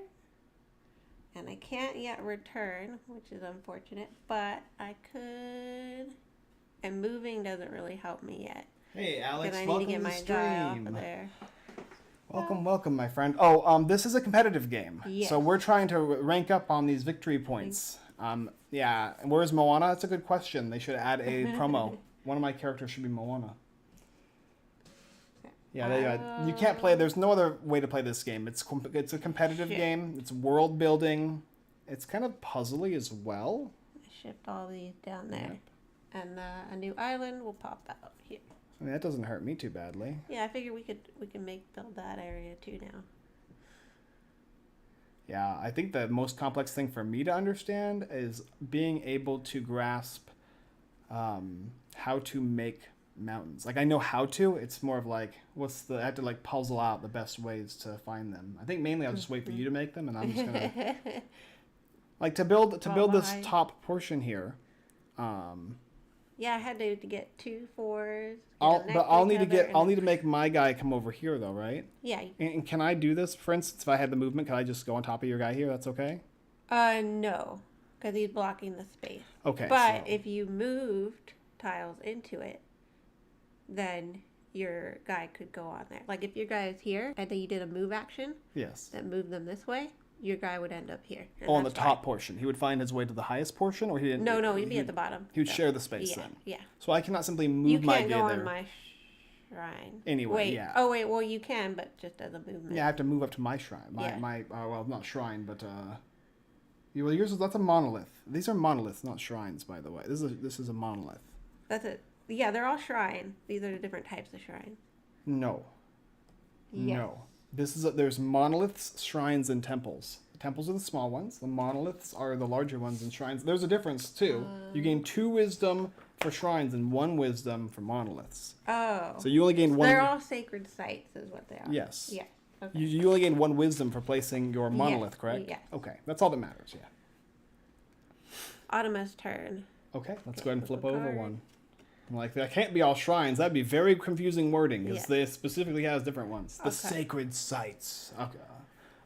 And I can't yet return, which is unfortunate, but I could. And moving doesn't really help me yet. Hey, Alex, I welcome need to get to my the guy off stream. of there. Welcome, my friend. Oh, this is a competitive game. Yes. So we're trying to rank up on these victory points. Yeah, and where's Moana? That's a good question. They should add a promo. One of my characters should be Moana. Yeah, you can't play. There's no other way to play this game. It's a competitive game. It's world building. It's kind of puzzly as well. shift all these down there. Yep. And a new island will pop out here. I mean, that doesn't hurt me too badly. Yeah, I figure we can build that area too now. Yeah, I think the most complex thing for me to understand is being able to grasp how to make mountains. Like, I know how to. It's more of like, I have to like puzzle out the best ways to find them. I think mainly I'll just wait for you to make them, and I'm just gonna like to build this top portion here. Yeah, I had to get 2 4s. I'll need to make my guy come over here though, right? Yeah. And can I do this? For instance, if I had the movement, can I just go on top of your guy here? That's okay? No, because he's blocking the space. Okay. But if you moved tiles into it, then your guy could go on there. Like if your guy is here and then you did a move action. Yes. That moved them this way, your guy would end up here. On the top portion. He would find his way to the highest portion, or he didn't? No, he'd be at the bottom. He would share the space then. Yeah. So I cannot simply move my guy there. You can't go on my shrine. Anyway, wait. yeah. Oh, wait, well, you can, but just as a movement. Yeah, I have to move up to my shrine. Well, not shrine, but that's a monolith. These are monoliths, not shrines, by the way. This is a monolith. That's it. Yeah, they're all shrine. These are the different types of shrine. No. Yes. No. There's monoliths, shrines, and temples. The temples are the small ones. The monoliths are the larger ones, and shrines. There's a difference too. You gain 2 wisdom for shrines and 1 wisdom for monoliths. Oh. So you only gain 1. They're all sacred sites, is what they are. Yes. Yeah. Okay. You only gain 1 wisdom for placing your monolith, correct? Yeah. Okay, that's all that matters. Yeah. Automa's turn. Okay, let's go ahead and flip over one. I'm like, that can't be all shrines. That'd be very confusing wording, because they specifically has different ones. The sacred sites. Okay.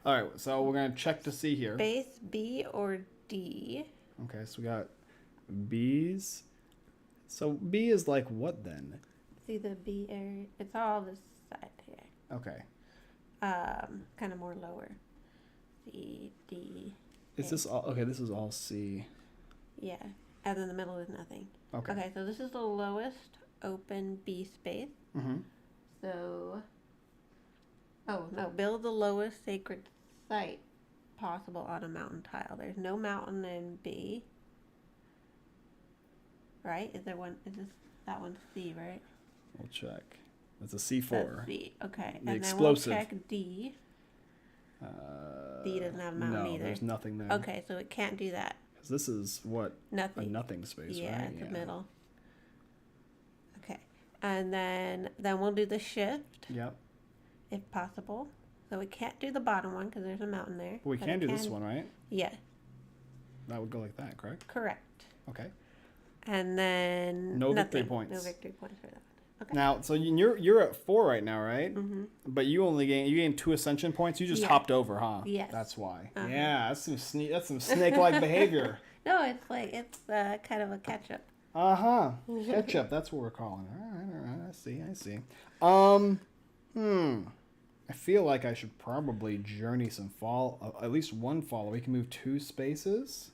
All right, so we're going to check to see here. Base B or D. Okay, so we got B's. So B is like what then? See the B area? It's all this side here. Okay. Kind of more lower. C, D. Is this all? Okay, this is all C. Yeah, and in the middle is nothing. Okay. Okay, so this is the lowest open B space. Mm-hmm. So, build the lowest sacred site possible on a mountain tile. There's no mountain in B. Right? Is that one's C, right? We'll check. That's a C4. That's C. Okay. The and explosive. Then we'll check D. D doesn't have a mountain either. No, there's nothing there. Okay, so it can't do that. Because this is what? Nothing. A nothing space, yeah, right? It's the middle. Okay. And then we'll do the shift. Yep. If possible. So we can't do the bottom one because there's a mountain there. But we can do this one, right? Yeah. That would go like that, correct? Correct. Okay. And then no nothing. victory points. No victory points for that. Okay. Now, so you're at 4 right now, right? Mm-hmm. But you gained 2 ascension points. You just hopped over, huh? Yes. That's why. Uh-huh. Yeah, that's some snake-like behavior. No, it's kind of a catch-up. Uh-huh. Catch-up, that's what we're calling it. All right. I see. I feel like I should probably journey some at least 1 follower. We can move 2 spaces.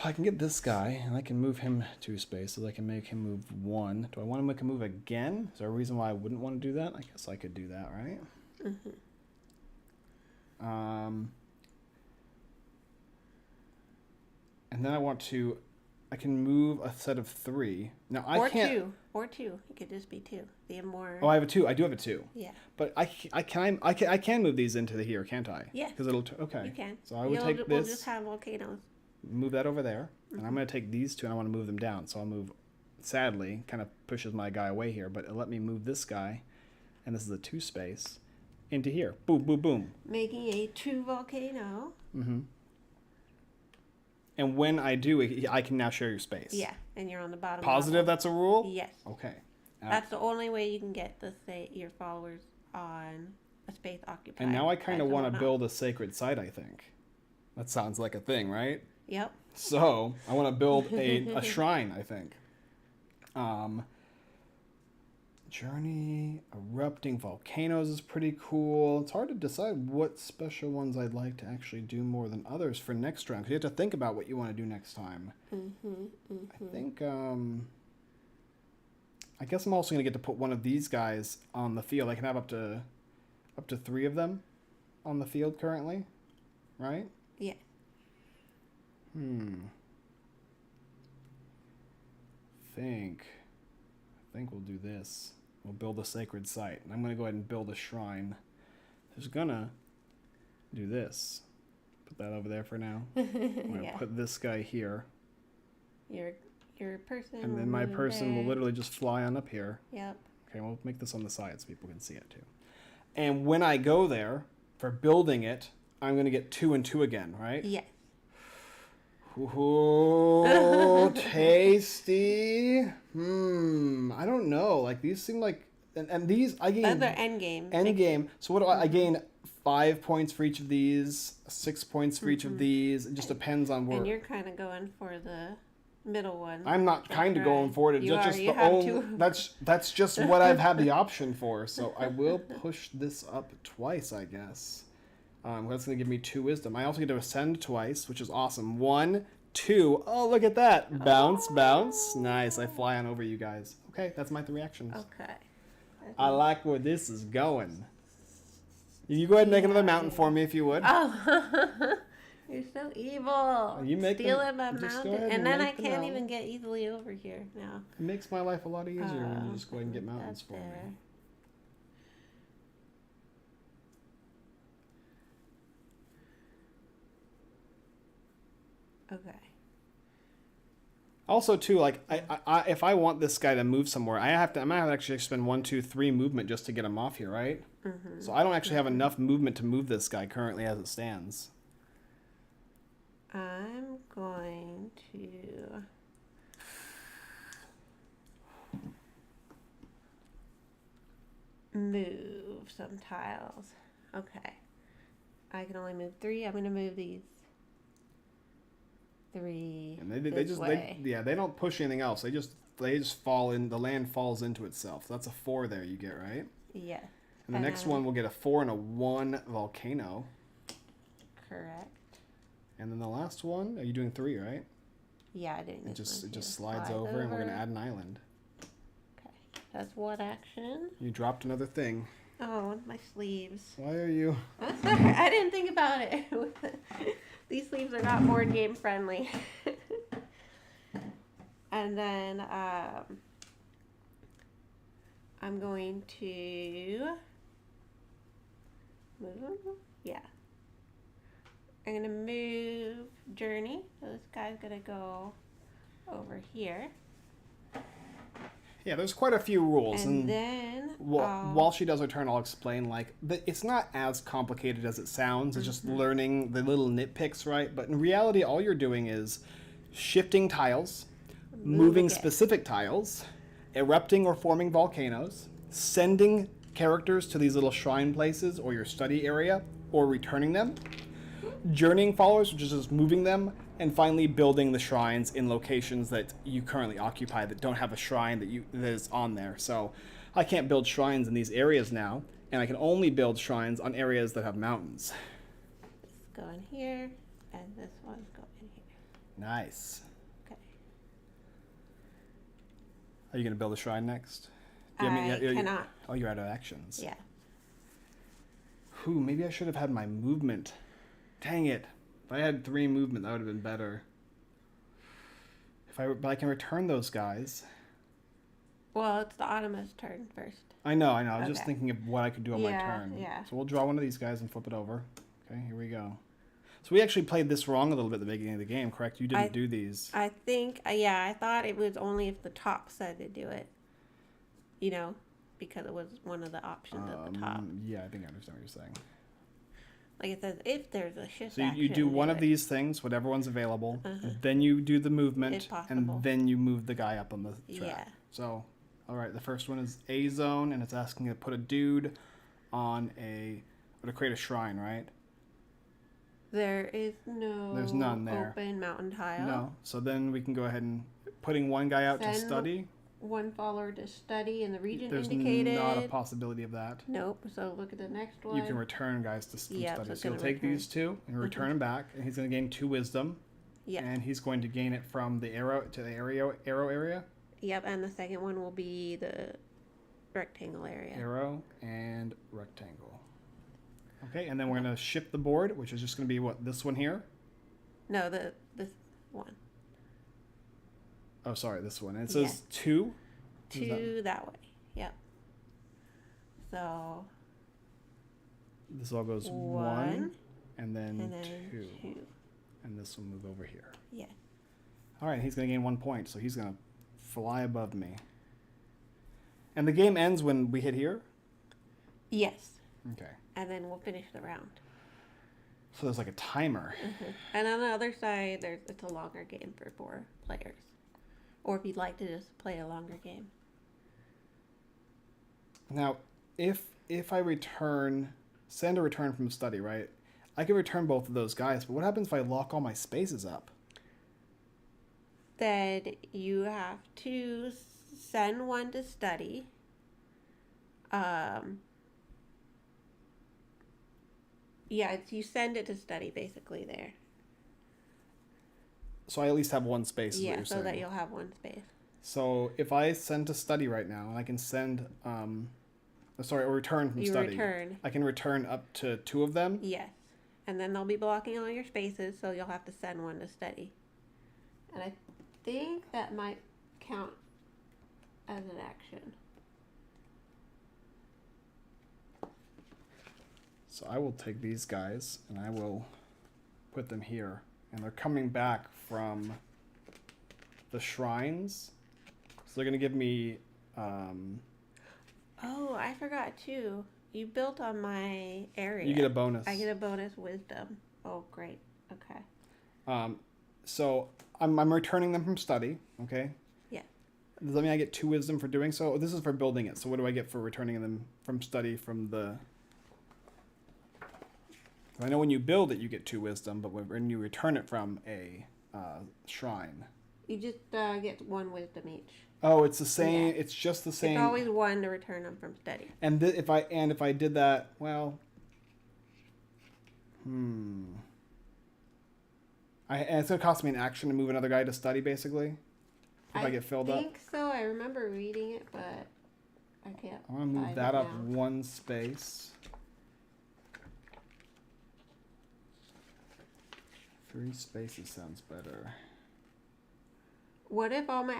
I can get this guy, and I can move him 2 spaces. I can make him move 1. Do I want to make him move again? Is there a reason why I wouldn't want to do that? I guess I could do that, right? Mm-hmm. And then I can move a set of 3. Now I can't. Or 2. It could just be 2. The more. Oh, I have a 2. I do have a 2. Yeah. But I can move these into here, can't I? Yeah. Because it'll. Okay. You can. So I would take this. We'll just have volcanoes. Move that over there, and I'm going to take these 2 and I want to move them down. So I'll move, sadly, kind of pushes my guy away here, but it'll let me move this guy, and this is a 2 space, into here. Boom, boom, boom. Making a true volcano. Mm-hmm. And when I do, I can now share your space. Yeah, and you're on the bottom. Positive level. that's a rule? Yes. Okay. That's the only way you can get your followers on a space occupied. And now I kind of want to build a sacred site, I think. That sounds like a thing, right? Yep. So I want to build a shrine, I think. Journey, erupting volcanoes is pretty cool. It's hard to decide what special ones I'd like to actually do more than others for next round, because you have to think about what you want to do next time. I think, I guess I'm also going to get to put one of these guys on the field. I can have up to 3 of them on the field currently, right? Yeah. think we'll do this. We'll build a sacred site. And I'm going to go ahead and build a shrine. Just gonna do this. Put that over there for now. I'm going to put this guy here. Your person. And then my person will literally just fly on up here. Yep. Okay, we'll make this on the side so people can see it too. And when I go there for building it, I'm going to get 2 and 2 again, right? Yes. Ooh, tasty. I don't know. Like these seem like, and these I gain. Other end game. End game. So what do I gain? 5 points for each of these. 6 points for each of these. It just depends on where. And you're kind of going for the middle one. I'm not kind of going for it. It's just the only. That's just what I've had the option for. So I will push this up twice, I guess. That's going to give me 2 wisdom. I also get to ascend twice, which is awesome. 1, 2. Oh, look at that. Bounce, bounce. Nice. I fly on over you guys. Okay, that's my 3 actions. Okay. I like where this is going. You go ahead and make another mountain for me if you would. Oh, you're so evil. You make Stealing my mountain. And then I can't mountain. even get easily over here now. It makes my life a lot easier when you just go ahead and get mountains for me. Okay. Also, too, like I if I want this guy to move somewhere, I'm gonna have to actually spend 1, 2, 3 movement just to get him off here, right? Mm-hmm. So I don't actually have enough movement to move this guy currently as it stands. I'm going to move some tiles. Okay. I can only move 3. I'm going to move these 3. And they don't push anything else. They just fall in. The land falls into itself. So that's a 4 there you get, right? Yeah. And the next one will get a 4 and a 1 volcano. Correct. And then the last one, are you doing 3, right? Yeah, I didn't. It just slides over, and we're gonna add an island. Okay, that's 1 action. You dropped another thing. Oh, my sleeves. Why are you? I'm sorry, I didn't think about it. These sleeves are not board game friendly. And then I'm going to move. Yeah. I'm going to move Journey. So this guy's going to go over here. Yeah, there's quite a few rules. And then... while she does her turn, I'll explain, like, it's not as complicated as it sounds. It's just learning the little nitpicks, right? But in reality, all you're doing is shifting tiles, moving specific tiles, erupting or forming volcanoes, sending characters to these little shrine places or your study area, or returning them, journeying followers, which is just moving them, and finally building the shrines in locations that you currently occupy that don't have a shrine that is on there. So I can't build shrines in these areas now, and I can only build shrines on areas that have mountains. This go in here, and this one's go in here. Nice. Okay. Are you going to build a shrine next? I cannot. Oh, you're out of actions. Yeah. Maybe I should have had my movement. Dang it. If I had 3 movement, that would have been better. But I can return those guys. Well, it's the Automa's turn first. I know. I was just thinking of what I could do on my turn. Yeah. So we'll draw one of these guys and flip it over. Okay, here we go. So we actually played this wrong a little bit at the beginning of the game, correct? You didn't do these. I think, I thought it was only if the top said to do it. You know, because it was one of the options at the top. Yeah, I think I understand what you're saying. Like it says, if there's a shift so action. You do one of these things, whatever one's available. Then you do the movement, and then you move the guy up on the track. Yeah. So, all right, the first one is A zone, and it's asking you to put a dude on or to create a shrine, right? There is There's none there. Open mountain tile. No. So then we can go ahead and putting one guy out to study. One follower to study in the region There's indicated. Not a possibility of that. Nope. So look at the next one. You can return guys to study. So he'll take these 2 and return them back, and he's going to gain 2 wisdom. Yeah. And he's going to gain it from the arrow to the arrow area. Yep. And the second one will be the rectangle area. Arrow and rectangle. Okay, and then we're going to shift the board, which is just going to be this one here? No, this one. Oh, sorry, this one. It Yeah. says 2. 2 that way. Yep. So This all goes 1 and then 2. And this will move over here. Yeah. All right, he's going to gain 1 point, so he's going to fly above me. And the game ends when we hit here? Yes. Okay. And then we'll finish the round. So there's like a timer. Mm-hmm. And on the other side, it's a longer game for 4 players. Or if you'd like to just play a longer game. Now, if I send a return from study, right? I can return both of those guys, but what happens if I lock all my spaces up? Then you have to send one to study. Yeah, you send it to study basically there. So I at least have 1 space. Yeah, so that you'll have 1 space. So if I send to study right now, and I can send, or return from study. I can return up to 2 of them? Yes. And then they'll be blocking all your spaces, so you'll have to send one to study. And I think that might count as an action. So I will take these guys, and I will put them here. And they're coming back from the shrines. So they're going to give me... Oh, I forgot too. You built on my area. You get a bonus. I get a bonus wisdom. Oh, great. Okay. So I'm returning them from study, okay? Yeah. Does that mean I get 2 wisdom for doing so? This is for building it. So what do I get for returning them from study from the... I know when you build it, you get 2 wisdom, but when you return it from a shrine... You just get 1 wisdom each. Oh, it's the same. Yeah. It's just the same. It's always 1 to return them from study. And if I did that, well, and it's gonna cost me an action to move another guy to study, basically. If I get filled up. I think so. I remember reading it, but I can't. I want to move that up 1 space. 3 spaces sounds better. What if all my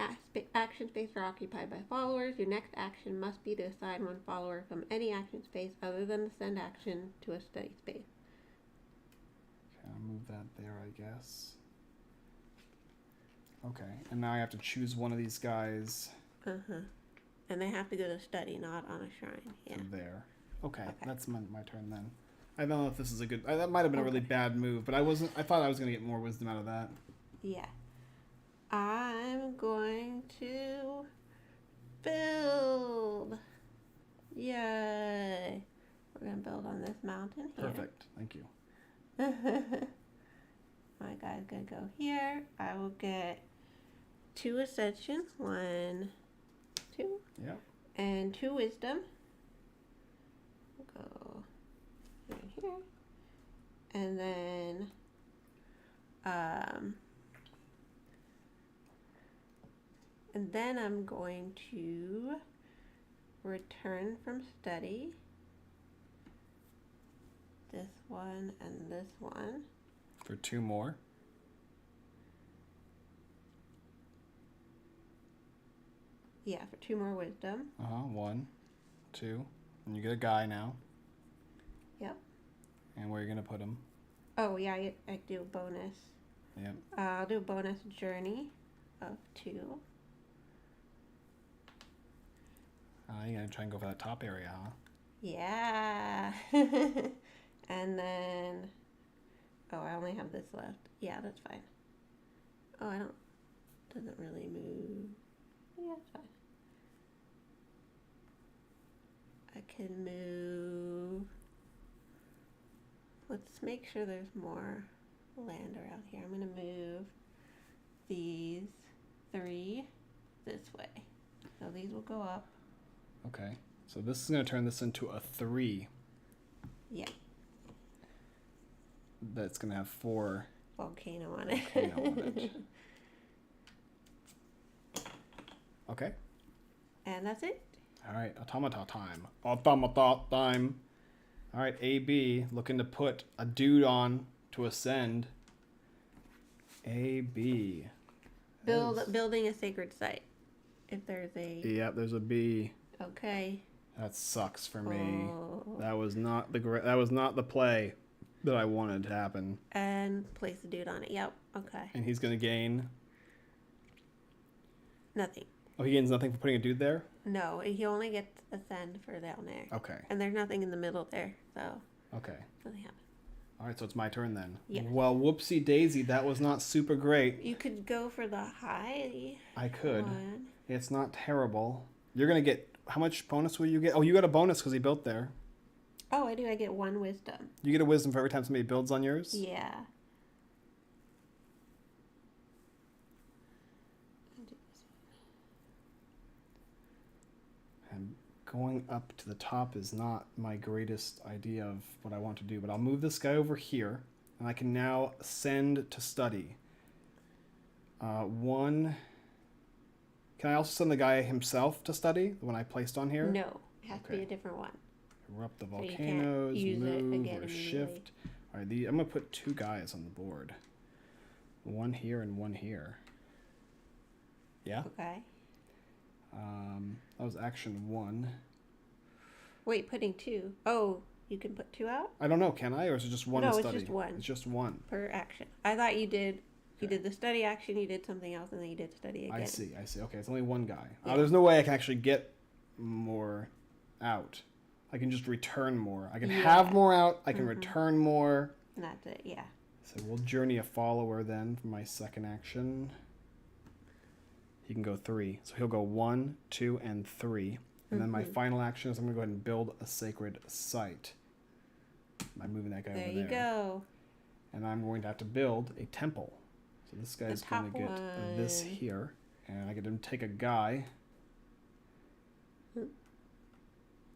action spaces are occupied by followers? Your next action must be to assign 1 follower from any action space other than the send action to a study space. Okay, I'll move that there, I guess. Okay, and now I have to choose one of these guys. And they have to go to study, not on a shrine. Yeah. There. Okay, that's my turn then. I don't know if this is a good... that might have been a really bad move, but I thought I was going to get more wisdom out of that. Yeah. I'm going to build. Yay. We're going to build on this mountain here. Perfect. Thank you. My guy's going to go here. I will get 2 ascension. 1, 2. Yeah. And 2 wisdom. Go here. And then I'm going to return from study this one and this one. For 2 more? Yeah, for 2 more wisdom. 1, 2. And you get a guy now. Yep. And where are you going to put him? Oh, yeah, I do a bonus. Yep. I'll do a bonus journey of 2. You're going to try and go for that top area, huh? Yeah. And then... Oh, I only have this left. Yeah, that's fine. Oh, doesn't really move. Yeah, it's fine. I can move... Let's make sure there's more land around here. I'm going to move these 3 this way. So these will go up. Okay. So this is going to turn this into a 3. Yeah. That's going to have 4 volcano on it. Okay. And that's it. All right. Automata time. Automata time. All right. AB looking to put a dude on to ascend. AB. Building a sacred site. If there's a... Yep, there's a B. Okay. That sucks for me. Oh. That was not the play that I wanted to happen. And place a dude on it. Yep. Okay. And he's gonna gain nothing. Oh, he gains nothing for putting a dude there? No, he only gets ascend for down there. Okay. And there's nothing in the middle there, so okay. Nothing happens. All right, so it's my turn then. Yeah. Well, whoopsie daisy, that was not super great. You could go for the high. I could. One. It's not terrible. You're gonna get how much bonus will you get? Oh, you got a bonus because he built there. Oh, I do. I get 1 wisdom. You get a wisdom for every time somebody builds on yours? Yeah. And going up to the top is not my greatest idea of what I want to do, but I'll move this guy over here, and I can now send to study. One. Can I also send the guy himself to study, the one I placed on here? No, it has to be a different one. Erupt the So you volcanoes, can't use it move again or immediately. shift. All right, I'm going to put 2 guys on the board. 1 here and 1 here. Yeah? Okay. That was action 1. Wait, putting 2. Oh, you can put 2 out? I don't know, can I? Or is it just 1 No, to it's study? just 1. It's just 1. Per action. I thought you did... You Okay. did the study action, you did something else, and then you did study again. I see. Okay, it's only 1 guy. Yeah. There's no way I can actually get more out. I can just return more. I can have more out. I can return more. And that's it, yeah. So we'll journey a follower then for my second action. He can go 3. So he'll go 1, 2, and 3. And then my final action is I'm going to go ahead and build a sacred site by moving that guy over there. There you go. And I'm going to have to build a temple. So this guy's going to get this here. And I get him to take a guy.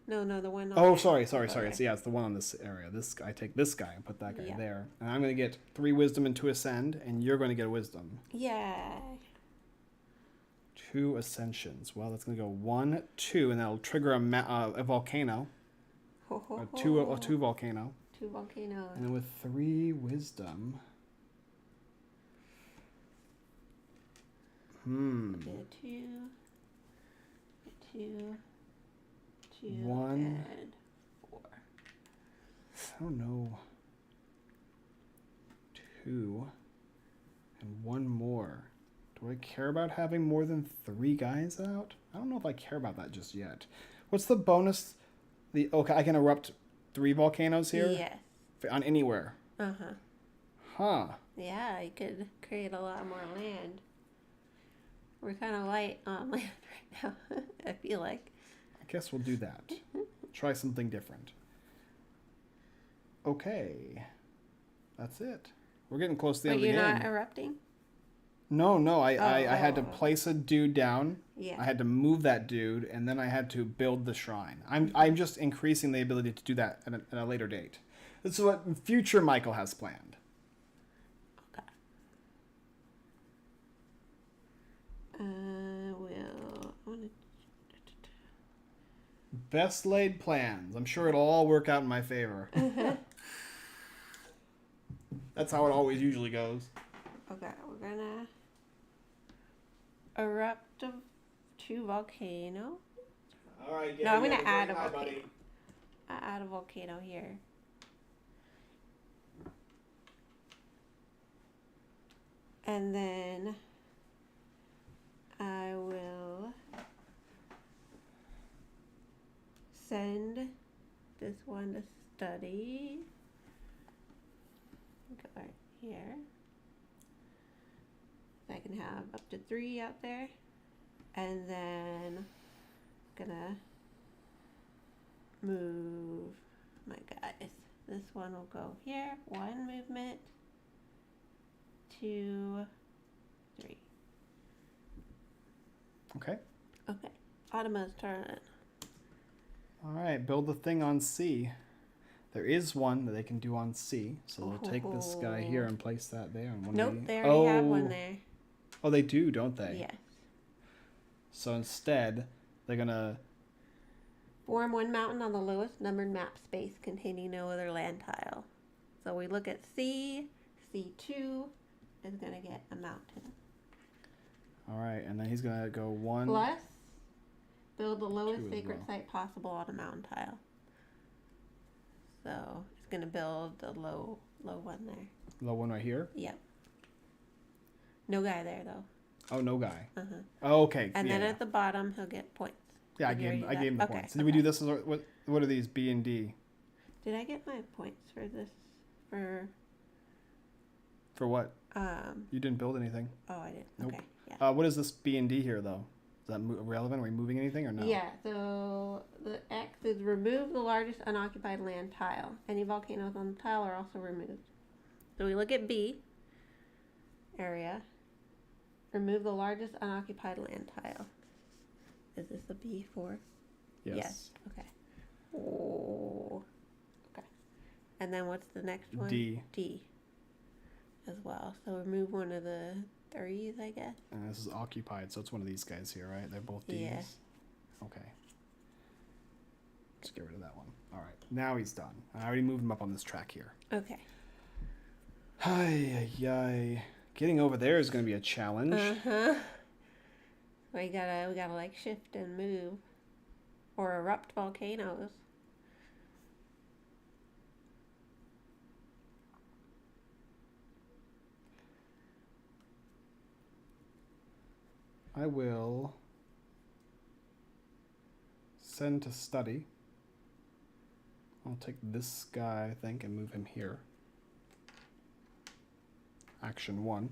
No, the one on Oh, there. sorry. Okay. It's, yeah, it's the one on this area. I take this guy and put that guy Yeah. there. And I'm going to get 3 wisdom and 2 ascend. And you're going to get a wisdom. Yeah. 2 ascensions. Well, that's going to go 1, 2, and that'll trigger a volcano. A 2 volcano. 2 volcanoes. And then with 3 wisdom. Get 2. 2. 1. And 4. I don't know. 2. And 1 more. Do I care about having more than 3 guys out? I don't know if I care about that just yet. What's the bonus? Okay, I can erupt 3 volcanoes here? Yes. On anywhere? Uh-huh. Huh. Yeah, you could create a lot more land. We're kind of light on land right now, I feel like. I guess we'll do that. Try something different. Okay. That's it. We're getting close to the end of the game. But you're not erupting? No. I had to place a dude down. Yeah. I had to move that dude, and then I had to build the shrine. I'm just increasing the ability to do that at a later date. This is what future Michael has planned. Okay. Best laid plans. I'm sure it'll all work out in my favor. That's how it always usually goes. Okay, we're gonna erupt 2 volcano. All right. No, I'm gonna add a volcano. I add a volcano here. And then I will send this one to study. Go right here. I can have up to 3 out there. And then gonna move my guys. This one will go here. 1 movement. 2, 3. Okay. Okay. Automa's turn. All right. Build the thing on C. There is one that they can do on C. So they'll take this guy here and place that there. And Nope, they already have one there. Oh, they do, don't they? Yes. So instead, they're going to... Form 1 mountain on the lowest numbered map space containing no other land tile. So we look at C. C2 is going to get a mountain. All right, and then he's gonna go 1. Plus, build the lowest 2 as sacred well. site possible on a mountain tile. So it's gonna build the low one there. Low one right here. Yep. No guy there though. Oh, no guy. Uh-huh. Oh, okay. And then at the bottom he'll get points. Yeah, I gave him the points. So did we do this as what are these B and D? Did I get my points for this? For what? You didn't build anything. Oh, I didn't. Nope. Okay. Yeah. What is this B and D here though? Is that relevant? Are we moving anything or no? Yeah. So the X is remove the largest unoccupied land tile. Any volcanoes on the tile are also removed. So we look at B area. Remove the largest unoccupied land tile. Is this a B4? Yes. Okay. Oh. Okay. And then what's the next one? D. D. As well. So remove one of the 3s, I guess. And this is occupied, so it's one of these guys here, right? They're both Ds. Yeah. Okay. Just get rid of that one. All right. Now he's done. I already moved him up on this track here. Okay. Hi. Getting over there is going to be a challenge. We gotta like shift and move, or erupt volcanoes. I will send to study. I'll take this guy, I think, and move him here. Action 1.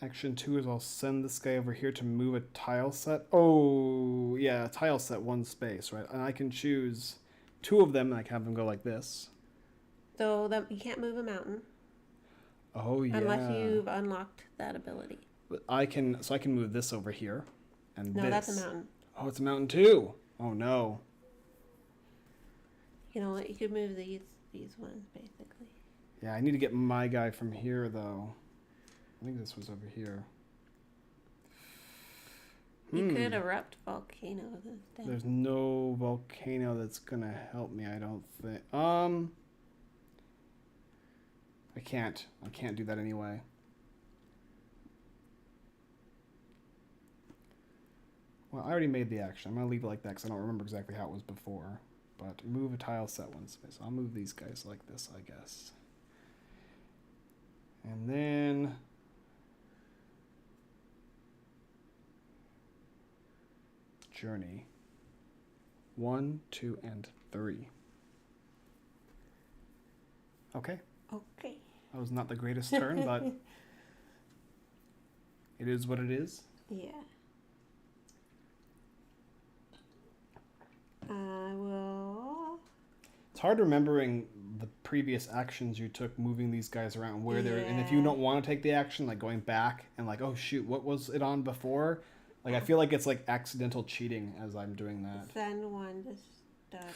Action 2 is I'll send this guy over here to move a tile set. Oh, yeah, a tile set 1 space, right? And I can choose 2 of them, and I can have them go like this. So you can't move a mountain. Oh, yeah. Unless you've unlocked that ability. But I can move this over here, and no, this. that's a mountain. Oh, it's a mountain too. Oh no. You know what? You could move these ones basically. Yeah, I need to get my guy from here though. I think this was over here. You could erupt volcanoes instead. There's no volcano that's gonna help me, I don't think. I can't do that anyway. Well, I already made the action. I'm going to leave it like that because I don't remember exactly how it was before. But move a tile set 1 space. I'll move these guys like this, I guess. And then... journey. 1, 2, and 3. Okay. Okay. That was not the greatest turn, but... it is what it is. Yeah. I will. It's hard remembering the previous actions you took, moving these guys around where they're, and if you don't want to take the action, like going back and like, oh shoot, what was it on before? Like I feel like it's like accidental cheating as I'm doing that. Send 1 to study.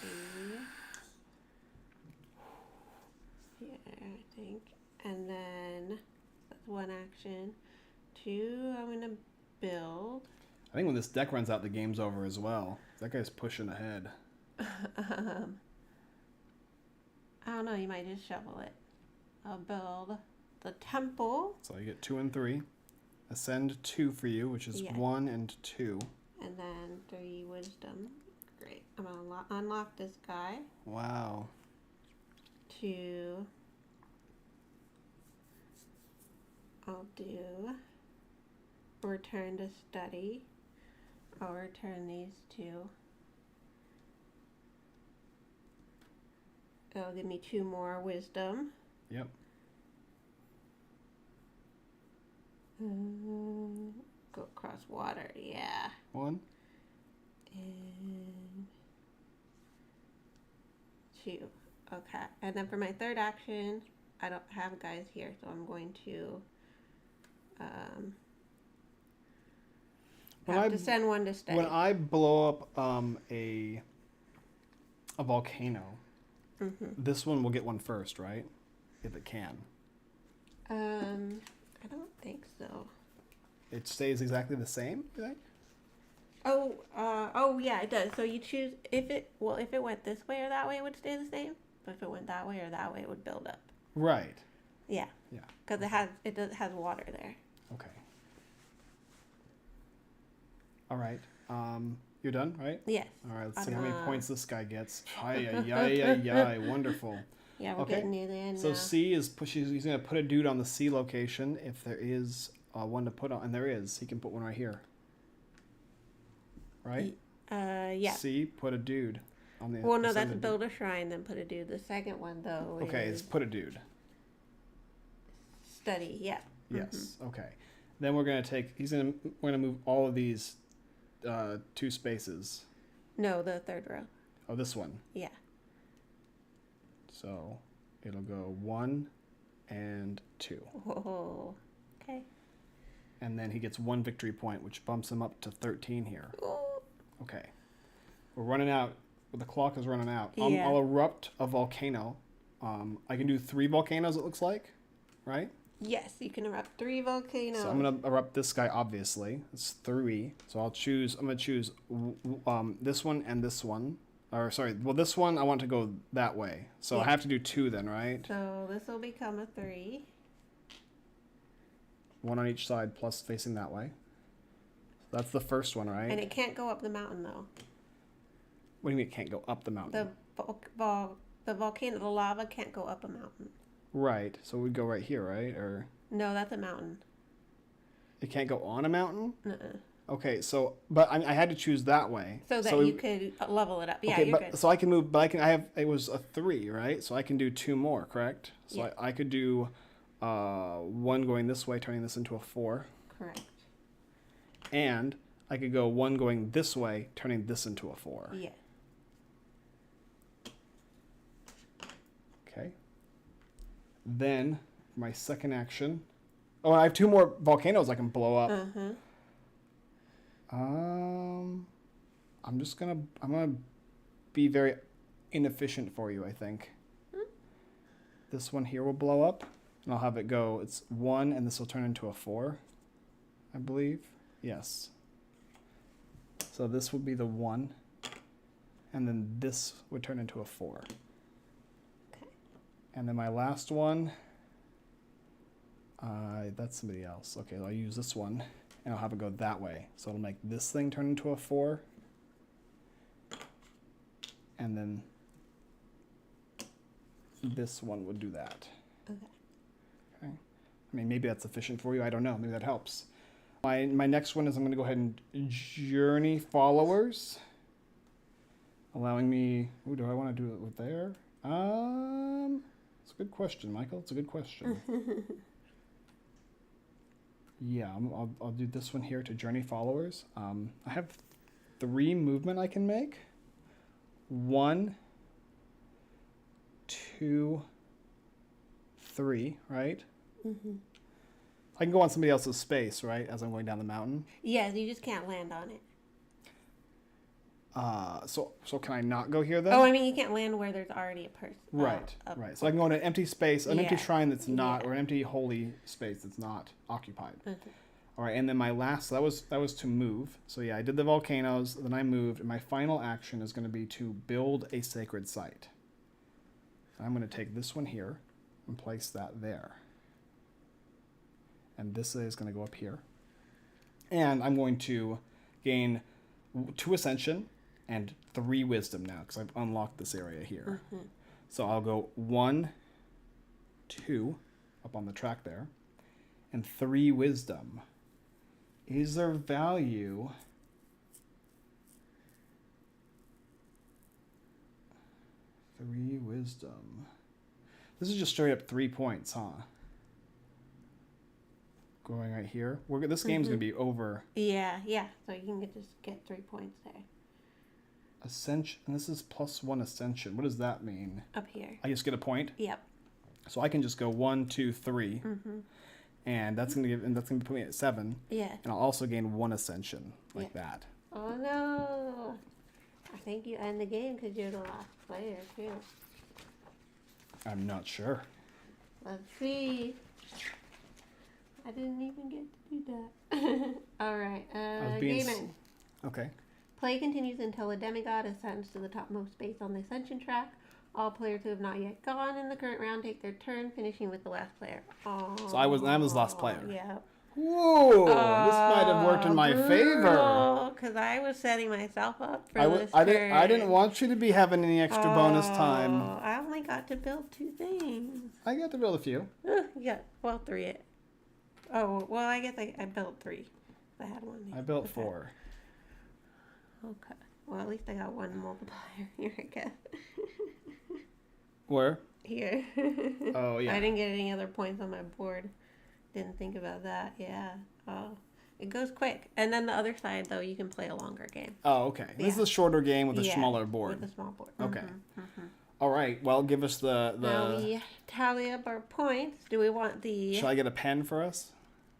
Yeah, I think. And then that's 1 action. 2, I'm gonna build. I think when this deck runs out, the game's over as well. That guy's pushing ahead. I don't know, you might just shovel it. I'll build the temple. So you get 2 and 3. Ascend 2 for you, which is 1 and 2. And then 3 wisdom. Great. I'm going to unlock this guy. Wow. 2. I'll do return to study. I'll return these 2. It'll give me 2 more wisdom. Yep. Go across water, yeah. 1. And 2. Okay. And then for my 3rd action, I don't have guys here, so I'm going to have to send 1 to stay. When I blow up a volcano, this one will get 1 first, right? If it can. I don't think so. It stays exactly the same, you think? Oh yeah, it does. So you choose if it went this way or that way, it would stay the same. But if it went that way or that way, it would build up. Right. Yeah. Yeah. Because it has water there. Okay. All right. You're done, right? Yes. All right, let's see how many points this guy gets. Ay. Wonderful. Yeah, we're getting near the end so now. C is pushing. He's going to put a dude on the C location if there is one to put on. And there is. He can put one right here. Right? Yeah. C, put a dude on the. Well, no, that's build a shrine, then put a dude. The second one, though, okay, is it's put a dude. Study, yeah. Yes. Okay. Then we're gonna take. We're gonna move all of these 2 spaces. No, the third row. Oh, this one. Yeah. So it'll go 1 and 2. Oh, okay. And then he gets 1 victory point, which bumps him up to 13 here. Oh. Okay. We're running out. The clock is running out. Yeah. I'll erupt a volcano. I can do 3 volcanoes, it looks like, right? Yes, you can erupt 3 volcanoes. So I'm going to erupt this guy, obviously. It's 3. So I'm going to choose this one and this one. Or, sorry, well, this one, I want to go that way. So I have to do 2 then, right? So this will become a 3. 1 on each side plus facing that way. So that's the first one, right? And it can't go up the mountain, though. What do you mean it can't go up the mountain? The volcano, the lava can't go up a mountain. Right. So we'd go right here, right? Or no, that's a mountain. It can't go on a mountain? Uh-uh. Okay, so but I had to choose that way. So that you could level it up. Yeah, okay, you're good. So I can move, but it was a 3, right? So I can do 2 more, correct? So yeah. I could do 1 going this way, turning this into a 4. Correct. And I could go 1 going this way, turning this into a 4. Yeah. Okay. Then my second action. Oh, I have 2 more volcanoes I can blow up. I'm gonna be very inefficient for you, I think. This one here will blow up, and I'll have it go. It's 1, and this will turn into a 4, I believe. Yes. So this would be the 1, and then this would turn into a 4. Okay. And then my last one, that's somebody else. Okay, I'll use this one, and I'll have it go that way. So it'll make this thing turn into a 4. And then this one would do that. Okay. Okay. I mean, maybe that's efficient for you. I don't know. Maybe that helps. My next one is I'm going to go ahead and journey followers, allowing me. Ooh, do I want to do it with there? It's a good question, Michael. It's a good question. Yeah, I'll do this one here to journey followers. I have 3 movement I can make. 1, 2, 3, right? I can go on somebody else's space, right, as I'm going down the mountain? Yeah, you just can't land on it. So can I not go here then? Oh, I mean, you can't land where there's already a person. Right, right. So I can go in an empty space, an empty shrine that's not, or an empty holy space that's not occupied. All right, and then my last, that was to move. So yeah, I did the volcanoes, then I moved, and my final action is going to be to build a sacred site. I'm going to take this one here and place that there. And this is going to go up here. And I'm going to gain 2 ascension and 3 wisdom now, because I've unlocked this area here. So I'll go 1, 2, up on the track there, and 3 wisdom. Is there value? 3 wisdom. This is just straight up 3 points, huh? Going right here. This game's going to be over. Yeah. So you can just get 3 points there. Ascension. And this is +1 ascension. What does that mean? Up here. I just get a point? Yep. So I can just go 1, 2, 3. And that's going to put me at 7. Yeah. And I'll also gain 1 ascension like that. Oh no. I think you end the game because you're the last player too. I'm not sure. Let's see. I didn't even get to do that. All right. Game end. Okay. Play continues until a demigod ascends to the topmost space on the ascension track. All players who have not yet gone in the current round take their turn, finishing with the last player. Aww. So I was last player. Yeah. Whoa! This might have worked in my favor. Because I was setting myself up for this I turn. didn't want you to be having any extra bonus time. I only got to build 2 things. I got to build a few. Yeah, well, 3. Oh, well, I guess I built 3. I had one. I built 4. Okay. Well, at least I got 1 multiplier here, I guess. Where? Here. Oh, yeah. I didn't get any other points on my board. Didn't think about that. Yeah. Oh. It goes quick. And then the other side, though, you can play a longer game. Oh, okay. Yeah. This is a shorter game with a smaller board. With a small board. Okay. Mm-hmm. All right. Well, give us the... Now we tally up our points. Do we want the... Shall I get a pen for us?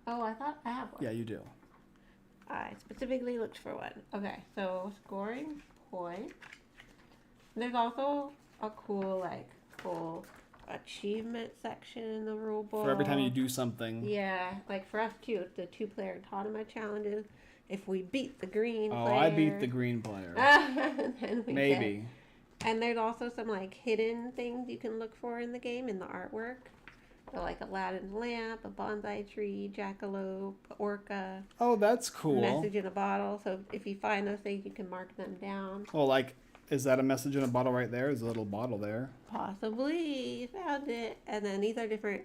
Oh, I thought I have one. Yeah, you do. I specifically looked for one. Okay, so scoring points. There's also a cool, full achievement section in the rule book. For every time you do something. Yeah, like for us too, the 2-player automa challenges. If we beat the green player. Oh, I beat the green player. Then we Maybe. And there's also some hidden things you can look for in the game in the artwork. So Aladdin's lamp, a bonsai tree, jackalope, orca. Oh, that's cool. Message in a bottle. So if you find those things, you can mark them down. Oh, is that a message in a bottle right there? Is a little bottle there? Possibly. You found it. And then these are different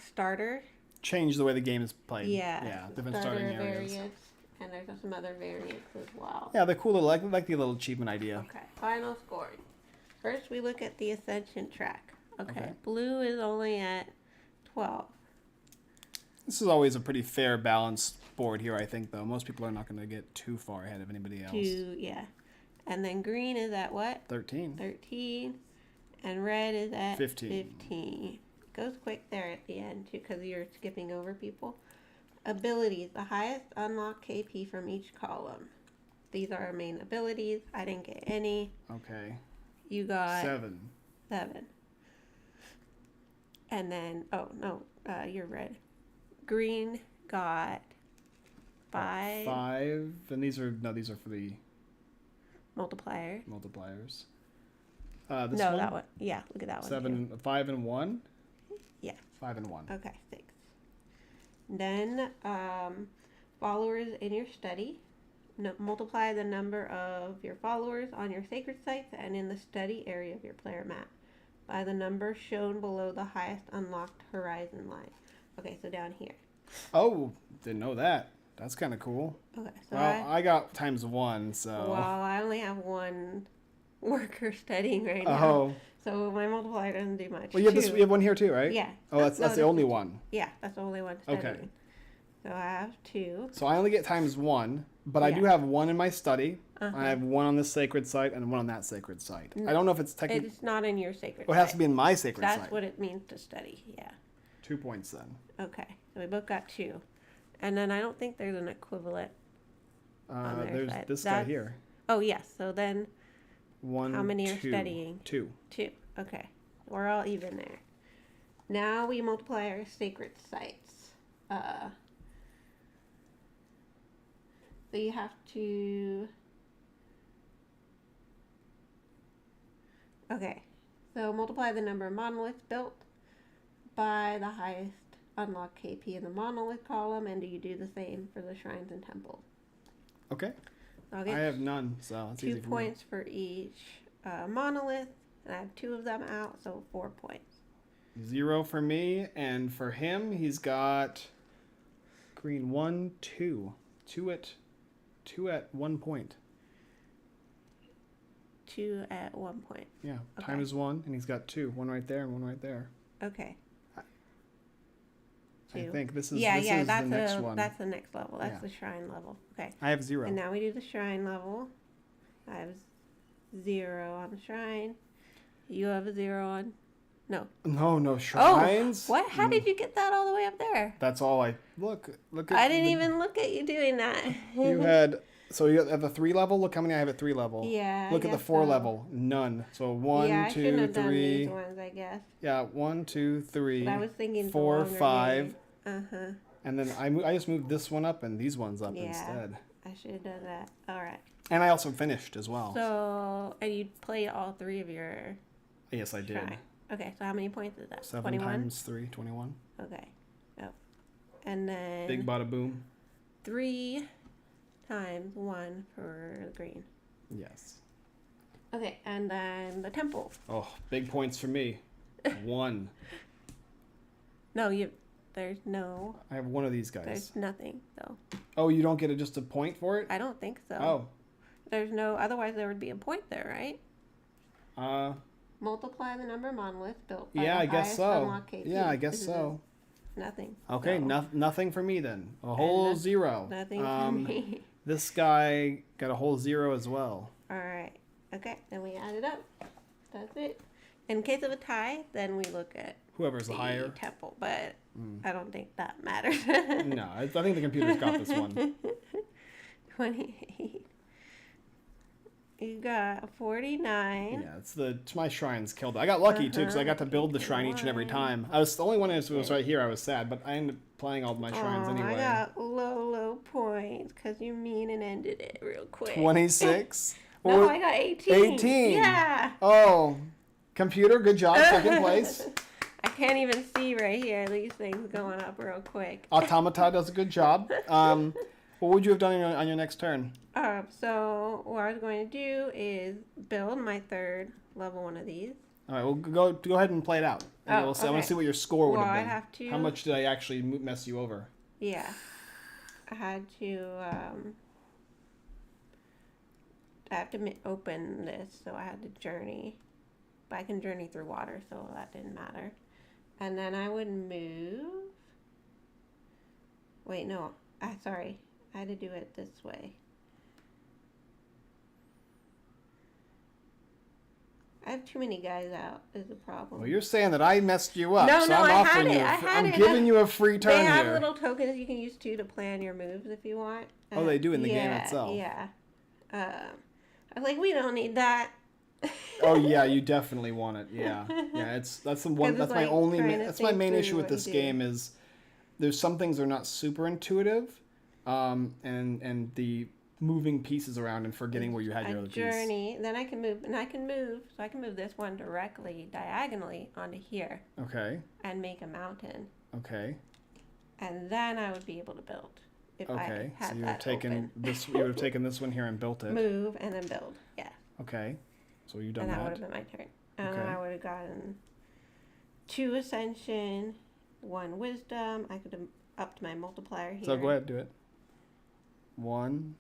starter. Change the way the game is played. Yeah. Yeah, different starting areas. Variants. And there's some other variants as well. Yeah, they're cool. Like the little achievement idea. Okay. Final scoring. First, we look at the ascension track. Okay. Okay. Blue is only at 12. This is always a pretty fair, balanced board here, I think, though. Most people are not going to get too far ahead of anybody else. Yeah. And then green is at what? 13. 13. And red is at 15. 15. Goes quick there at the end, too, because you're skipping over people. Abilities. The highest unlock KP from each column. These are our main abilities. I didn't get any. Okay. You got 7. 7. And then, you're red. Green got 5. 5. And these are for the Multiplier. multipliers. This one? That one. Yeah, look at that one. 7, 5, and 1? Yeah. 5 and 1. Okay, 6. Then, followers in your study. Multiply the number of your followers on your sacred sites and in the study area of your player map by the number shown below the highest unlocked horizon line. Okay, so down here. Oh, didn't know that. That's kind of cool. Okay, so I got ×1, so... Well, I only have 1 worker studying right now. Oh. So my multiplier doesn't do much. Well, you have one here too, right? Yeah. Oh, that's the only one. Yeah, that's the only one studying. Okay. So I have 2. So I only get ×1, but I do have 1 in my study. I have 1 on this sacred site and 1 on that sacred site. I don't know if it's technically... It's not in your sacred Oh, it has to be in my sacred site. That's what it means to study, yeah. 2 points then. Okay, so we both got 2. And then I don't think there's an equivalent on their there's side. this guy here. Oh, yes. So then 1, how many are 2. studying? 2. 2. Okay. We're all even there. Now we multiply our sacred sites. So you have to... Okay. So multiply the number of monoliths built by the highest unlock KP in the monolith column, and do you do the same for the shrines and temples? Okay. I have none, so it's 2 easy for me. points for each monolith, and I have 2 of them out, so 4 points. 0 for me, and for him, he's got green 1, 2. 2 at 1 point. 2 at 1 point. Yeah, Okay. time is 1, and he's got 2. 1 right there and 1 right there. Okay. I 2. think this is that's the next one. That's the next level. That's Yeah. the shrine level. Okay. I have 0. And now we do the shrine level. I have 0 on the shrine. You have a 0 on... No. No shrines. Oh, what? How did you get that all the way up there? That's all I... Look at... I didn't even look at you doing that. You had... So you have the 3 level? Look how many I have at 3 level. Yeah, Look I at the guess 4 so. level. None. So 1, I shouldn't 2, have done 3... these ones, I guess. Yeah, 1, 2, 3, But I was thinking 4, longer 5. Uh-huh. And then I just moved this one up and these ones up Yeah. instead. I should have done that. All right. And I also finished as well. So, and you played all 3 of your Yes, I did. shrine. Okay, so how many points is that? 7 21? times 3, 21. Okay. Oh. And then Big bada boom. 3 times 1 for the green. Yes. Okay, and then the temple. Oh, big points for me. 1. No, there's no. I have one of these guys. There's nothing, though. Oh, you don't get just a point for it? I don't think so. Oh. There's no, otherwise there would be a point there, right? Multiply the number of monoliths built by the I guess so. unlocked KP. Yeah, I guess so. Nothing. Okay, so. Nothing for me then. A whole 0. Nothing for me. This guy got a whole 0 as well. All right. Okay, then we add it up. That's it. In case of a tie, then we look at whoever's the higher temple, but I don't think that matters. No, I think the computer's got this one. 28. You got 49. Yeah, it's my shrine's killed. I got lucky too because I got to build the shrine each and every time. I was the only one who was right here. I was sad, but I ended up playing all my shrines anyway. I got low points because you mean and ended it real quick. 26. No, I got 18. 18. Yeah. Oh, computer, good job, second place. I can't even see right here. These things going up real quick. Automata does a good job. What would you have done on your next turn? So what I was going to do is build my 3rd level one of these. All right, well, go ahead and play it out. And we'll see. I want to see what your score would have been. I have to. How much did I actually mess you over? Yeah, I had to. I have to open this, so I had to journey. But I can journey through water, so that didn't matter. And then I would move. Wait, no. Sorry. I had to do it this way. I have too many guys out is the problem. Well, you're saying that I messed you up. No, so no, I'm I had it. I'm giving you a free turn here. They have here. little tokens you can use too to plan your moves if you want. Oh, they do in the game itself. Yeah. I was like, we don't need that. Oh yeah, you definitely want it. Yeah, yeah. That's the one. That's like That's my main issue with this game is there's some things that are not super intuitive, and the moving pieces around and forgetting where you had your other journey. Piece. Then I can move, so I can move this one directly diagonally onto here. Okay. And make a mountain. Okay. And then I would be able to build. If I had so you would have taken this. You would have taken this one here and built it. Move and then build. Yeah. Okay. So you've done that. And that would have been my turn. And then I would have gotten 2 ascension, 1 wisdom. I could have upped my multiplier here. So go ahead, do it. 1.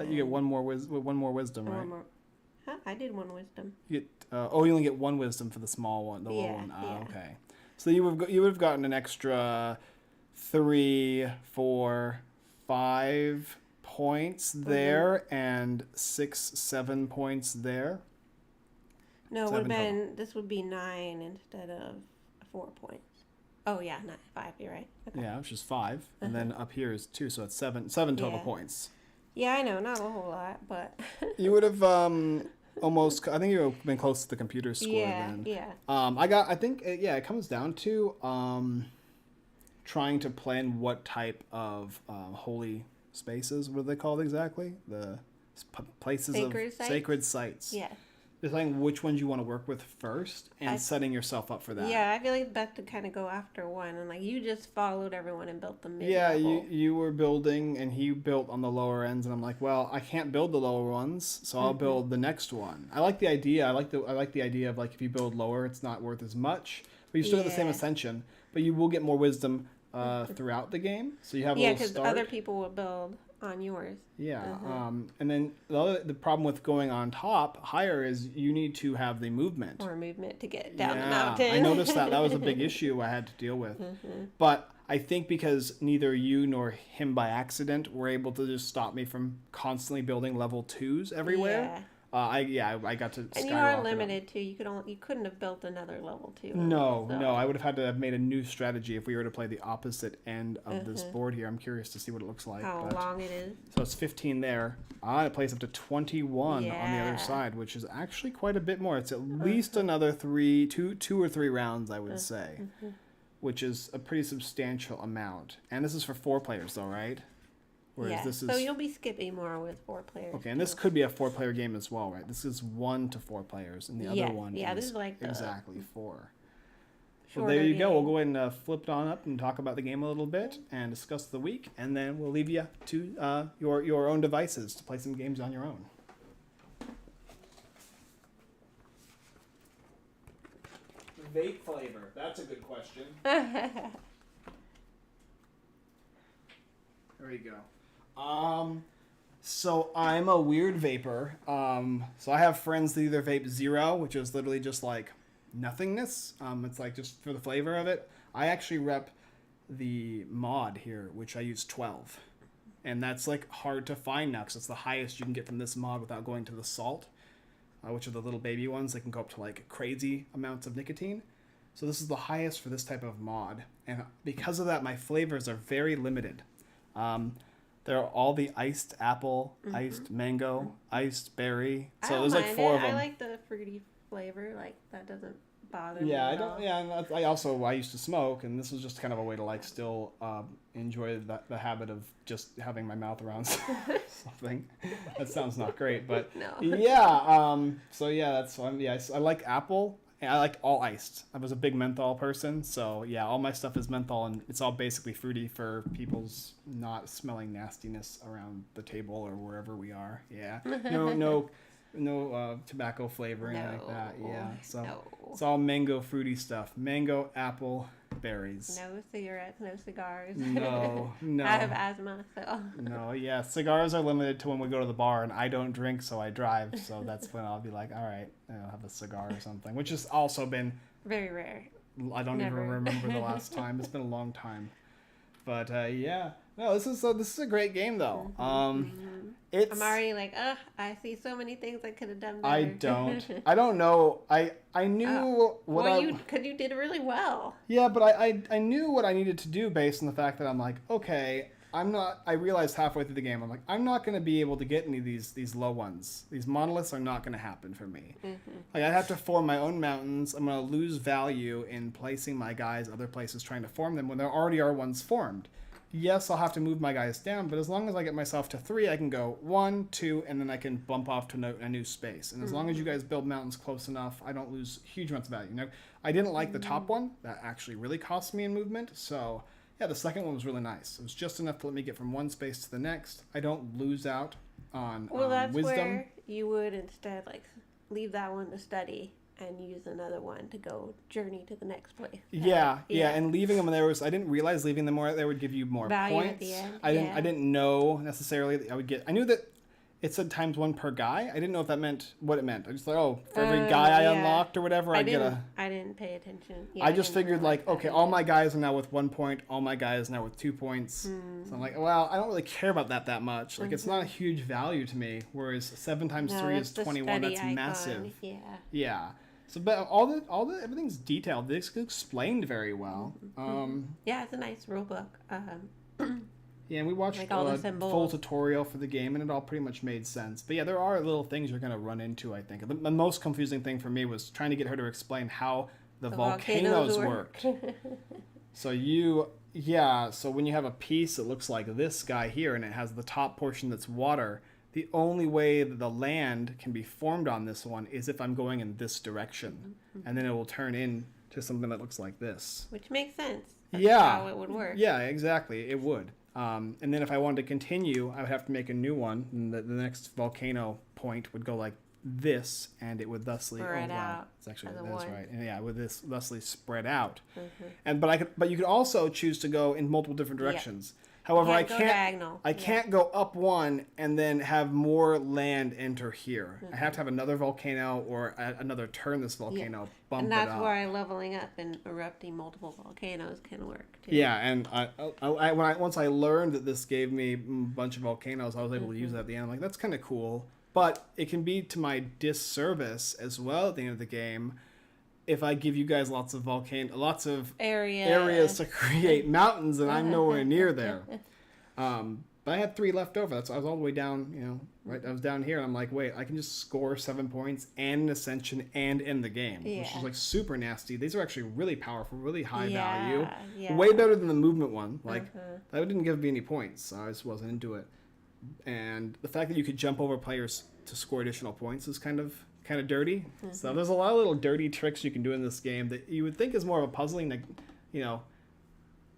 You get one more wisdom, right? Huh? I did 1 wisdom. You get you only get 1 wisdom for the small one, the little one. Yeah. Okay. So you would have gotten an extra 3, 4, 5 points there and 6, 7 points there. No, it would have been. This would be 9 instead of 4 points. Oh yeah, 9, 5. You're right. Okay. Yeah, which is 5, and then up here is 2, so it's 7 total points. Yeah, I know, not a whole lot, but you would have almost. I think you would have been close to the computer score then. Yeah. I think it comes down to trying to plan what type of holy spaces. What are they called exactly? The places sacred sites. Yeah. Deciding which ones you want to work with first and setting yourself up for that. Yeah, I feel like it's best to kind of go after one. And like you just followed everyone and built the mid Yeah, level. you were building and he built on the lower ends, and I'm like, well, I can't build the lower ones, so I'll build the next one. I like the idea. I like the idea of like if you build lower, it's not worth as much, but you still get the same ascension, but you will get more wisdom throughout the game. So you have a little start. Yeah, because other people will build on yours. Yeah, and then the problem with going on top higher is you need to have the movement. Or movement to get down the mountain. I noticed that was a big issue I had to deal with. But I think because neither you nor him by accident were able to just stop me from constantly building level 2s everywhere. Yeah. I got to. And you are limited too. You couldn't have built another level 2. No. I would have had to have made a new strategy if we were to play the opposite end of this board here. I'm curious to see what it looks like. How long it is. So it's 15 there. It plays up to 21 on the other side, which is actually quite a bit more. It's at least another 2 or 3 rounds, I would say, which is a pretty substantial amount. And this is for 4 players, though, right? Whereas this is... So you'll be skipping more with 4 players. Okay, and this could be a 4-player game as well, right? This is 1 to 4 players, and the other one is this is like exactly 4. Well, there you go. We'll go ahead and flip it on up and talk about the game a little bit and discuss the week, and then we'll leave you to your own devices to play some games on your own. Vape flavor. That's a good question. There you go. So I'm a weird vapor. So I have friends that either vape zero, which is literally just like nothingness. It's like just for the flavor of it. I actually rep the mod here, which I use 12. And that's like hard to find now because it's the highest you can get from this mod without going to the salt, which are the little baby ones. They can go up to like crazy amounts of nicotine. So this is the highest for this type of mod. And because of that, my flavors are very limited. There are all the iced apple, iced mango, iced berry. So there's like 4 of them. I like the fruity flavor. Like that doesn't bother me. I used to smoke, and this was just kind of a way to like still enjoy the habit of just having my mouth around something. That sounds not great, but no. I like apple. I like all iced. I was a big menthol person, so yeah, all my stuff is menthol, and it's all basically fruity for people's not smelling nastiness around the table or wherever we are. Yeah, no tobacco flavor or anything like that. Yeah, so it's all mango fruity stuff. Mango, apple, berries. No cigarettes, no cigars. No. I have asthma, so. No, yeah, cigars are limited to when we go to the bar, and I don't drink, so I drive. So that's when I'll be like, all right, I'll have a cigar or something, which has also been very rare. I don't even remember the last time. It's been a long time. But yeah, no, this is a great game though. I'm already like, I see so many things I could have done better. I don't know. I knew because you did really well. Yeah, but I knew what I needed to do based on the fact that I'm like, okay, I realized halfway through the game, I'm like, I'm not going to be able to get any of these low ones. These monoliths are not going to happen for me. Like, I have to form my own mountains. I'm going to lose value in placing my guys other places trying to form them when there already are ones formed. Yes, I'll have to move my guys down, but as long as I get myself to 3, I can go 1, 2, and then I can bump off to a new space. And as long as you guys build mountains close enough, I don't lose huge amounts of value. I didn't like the top one. That actually really cost me in movement, so... Yeah, the second one was really nice. It was just enough to let me get from one space to the next. I don't lose out on that's wisdom. Where you would instead like leave that one to study and use another one to go journey to the next place. Yeah, and leaving them there I didn't realize leaving them there would give you more value points. At the end. I didn't know necessarily that I would get. I knew that it said times 1 per guy. I didn't know if that meant what it meant. I just thought, for every guy I unlocked or whatever, I didn't pay attention. Yeah, I just figured like, okay, all my guys are now with 1 point. All my guys are now with 2 points. So I'm like, well, I don't really care about that much. Like, it's not a huge value to me. Whereas 7 times 3 is 21. That's icon. massive. Yeah. Yeah. So, but everything's detailed. It's explained very well. Yeah, it's a nice rule book. Yeah, and we watched a full tutorial for the game, and it all pretty much made sense. But yeah, there are little things you're going to run into, I think. The most confusing thing for me was trying to get her to explain how the volcanoes work. So when you have a piece that looks like this guy here, and it has the top portion that's water, the only way that the land can be formed on this one is if I'm going in this direction. And then it will turn into something that looks like this. Which makes sense. That's how it would work. Yeah, exactly. It would. And then if I wanted to continue, I would have to make a new one. And the next volcano point would go like this, and it would thusly spread out. It's actually that's right. And yeah, with this thusly spread out. And but you could also choose to go in multiple different directions. However, I can't go up one and then have more land enter here. I have to have another volcano or another turn this volcano bump it up. And that's why leveling up and erupting multiple volcanoes can work too. Yeah, and once I learned that this gave me a bunch of volcanoes, I was able to use that at the end. I'm like, that's kind of cool. But it can be to my disservice as well at the end of the game if I give you guys lots of areas to create mountains, and I'm nowhere near there. But I had 3 left over. That's I was all the way down, right? I was down here, and I'm like, wait, I can just score 7 points and an ascension and end the game, which is like super nasty. These are actually really powerful, really high value. Yeah. Way better than the movement one. Like that didn't give me any points, so I just wasn't into it. And the fact that you could jump over players to score additional points is kind of kind of dirty. So there's a lot of little dirty tricks you can do in this game that you would think is more of a puzzling, like, you know,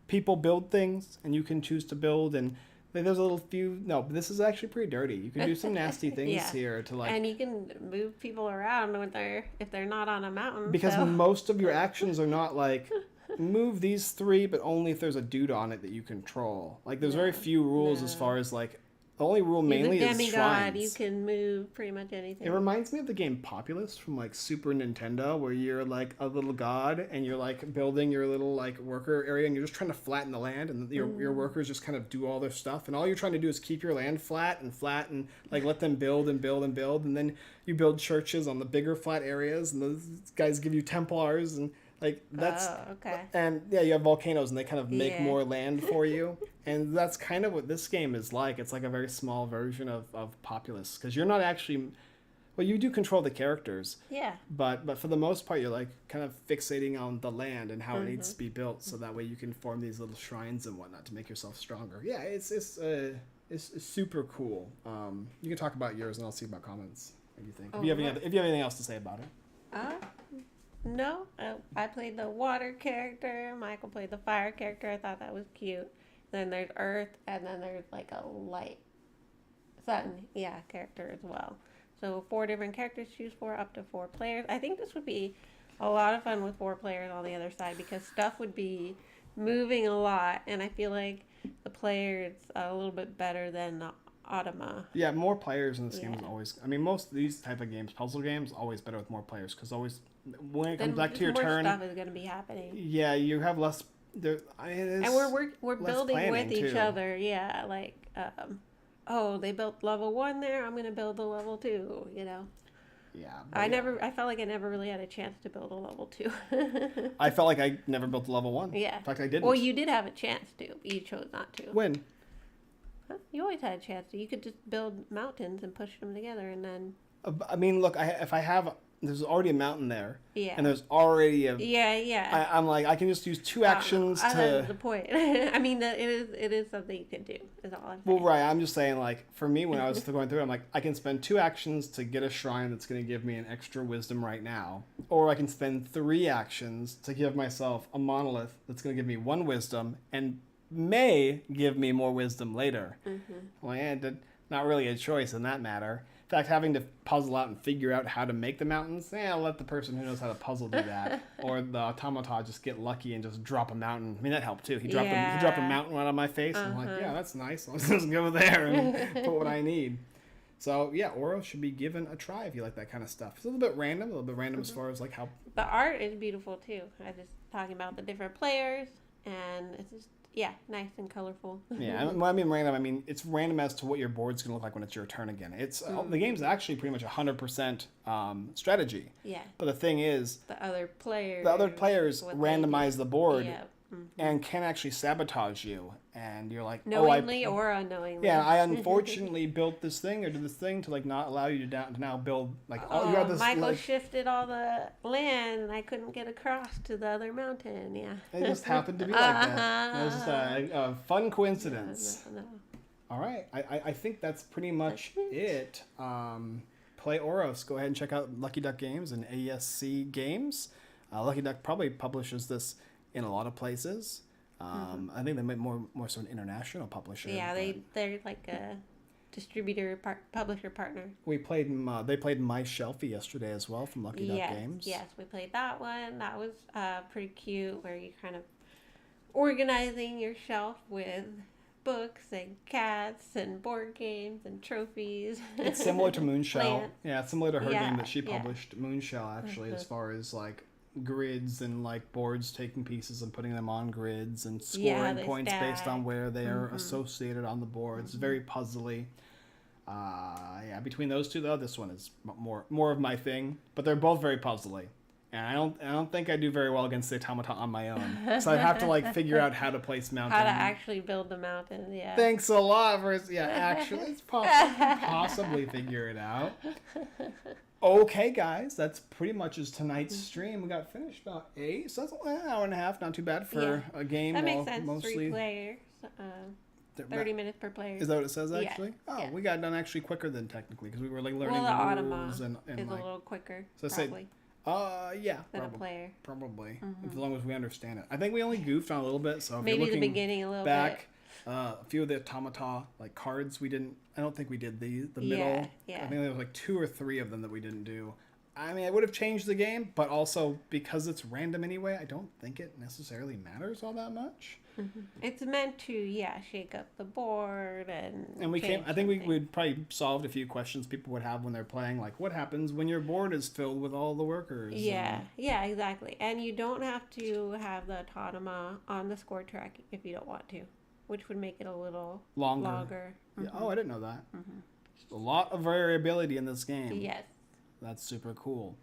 people build things and you can choose to build, and there's a little few. No, but this is actually pretty dirty. You can do some nasty things here to, like, and you can move people around when if they're not on a mountain. Because most of your actions are not like move these 3, but only if there's a dude on it that you control. Like, there's very few rules as far as, like, the only rule mainly is shrines. You can move pretty much anything. It reminds me of the game Populous from, like, Super Nintendo, where you're like a little god and you're like building your little, like, worker area, and you're just trying to flatten the land, and your workers just kind of do all their stuff, and all you're trying to do is keep your land flat and like let them build and build and build, and then you build churches on the bigger flat areas, and those guys give you Templars, and like that's and you have volcanoes, and they kind of make more land for you. And that's kind of what this game is like. It's like a very small version of Populous, because you're not actually, well, you do control the characters, but for the most part you're like kind of fixating on the land and how it needs to be built, so that way you can form these little shrines and whatnot to make yourself stronger. It's super cool. You can talk about yours and I'll see about comments. What do you think? If you have anything else to say about it. No, I played the water character. Michael played the fire character. I thought that was cute. Then there's Earth, and then there's like a light sun, character as well. So 4 different characters to choose for, up to 4 players. I think this would be a lot of fun with 4 players on the other side, because stuff would be moving a lot, and I feel like the player's a little bit better than the Automa. Yeah, more players in this game is always. I mean, most of these type of games, puzzle games, always better with more players, because always when it comes back to your turn, more stuff is going to be happening. Yeah, you have less. And we're building with each other. Yeah, like they built level 1 there. I'm going to build the level 2. You know. Yeah. I felt like I never really had a chance to build a level 2. I felt like I never built a level 1. Yeah. In fact, I didn't. Well, you did have a chance to. You chose not to. When? You always had a chance to. You could just build mountains and push them together, and then. I mean, look. If I have, there's already a mountain there. Yeah. And there's already a. Yeah. I'm like, I can just use 2 actions to. That's the point. I mean, it is something you can do. Is all I'm saying. Well, right. I'm just saying, like, for me, when I was going through it, I'm like, I can spend 2 actions to get a shrine that's going to give me an extra wisdom right now, or I can spend 3 actions to give myself a monolith that's going to give me 1 wisdom and may give me more wisdom later. Well, not really a choice in that matter. In fact, having to puzzle out and figure out how to make the mountains, I'll let the person who knows how to puzzle do that. Or the automata just get lucky and just drop a mountain. I mean, that helped too. He dropped a mountain right on my face. I'm like, yeah, that's nice. Let's just go there and put what I need. So yeah, Oros should be given a try if you like that kind of stuff. It's a little bit random as far as like how. The art is beautiful too. I was just talking about the different players, and it's just. Yeah, nice and colorful. Yeah, when I mean random, I mean it's random as to what your board's going to look like when it's your turn again. It's the game's actually pretty much 100% strategy. Yeah. But the thing is, the other players randomize the board and can actually sabotage you. And you're like, knowingly or unknowingly. Yeah, I unfortunately built this thing or did this thing to like not allow you to now build like. You have this, Michael shifted all the land and I couldn't get across to the other mountain. Yeah. It just happened to be like that. It was just a fun coincidence. No. All right, I think that's pretty much it. Play Oros. Go ahead and check out Lucky Duck Games and AESC Games. Lucky Duck probably publishes this in a lot of places. I think they might more so an international publisher. Yeah, they're like a distributor publisher partner. They played My Shelfie yesterday as well from Lucky Duck Games. Yes, we played that one. That was pretty cute, where you kind of organizing your shelf with books and cats and board games and trophies. It's similar to Moonshell. Yeah, it's similar to her game that she published, Moonshell, actually, as far as like grids and like boards, taking pieces and putting them on grids and scoring points based on where they are associated on the board. It's very puzzly. Between those two though, this one is more of my thing, but they're both very puzzly. And I don't think I do very well against the automata on my own. So I have to like figure out how to place mountains. How to actually build the mountain, yeah. Thanks a lot for actually it's possibly figure it out. Okay, guys, that's pretty much tonight's stream. We got finished about 8, so that's an hour and a half. Not too bad for a game. That makes sense. Mostly 3 players. 30 minutes per player. Is that what it says Yeah. actually? Oh, Yeah. we got done actually quicker than technically because we were like learning Well, the the automa rules and is like, a little quicker, so probably, yeah, than a player. probably as long as we understand it. I think we only goofed on a little bit, so if Maybe you're the looking beginning a little back, a few of the automata like cards we didn't. I don't think we did the middle. Yeah. I think there was like 2 or 3 of them that we didn't do. I mean, it would have changed the game, but also because it's random anyway, I don't think it necessarily matters all that much. Mm-hmm. It's meant to, shake up the board and we came. I think we'd probably solved a few questions people would have when they're playing, like what happens when your board is filled with all the workers. Yeah, exactly. And you don't have to have the autonoma on the score track if you don't want to, which would make it a little longer. Yeah. Oh, I didn't know that. A lot of variability in this game. Yes. That's super cool.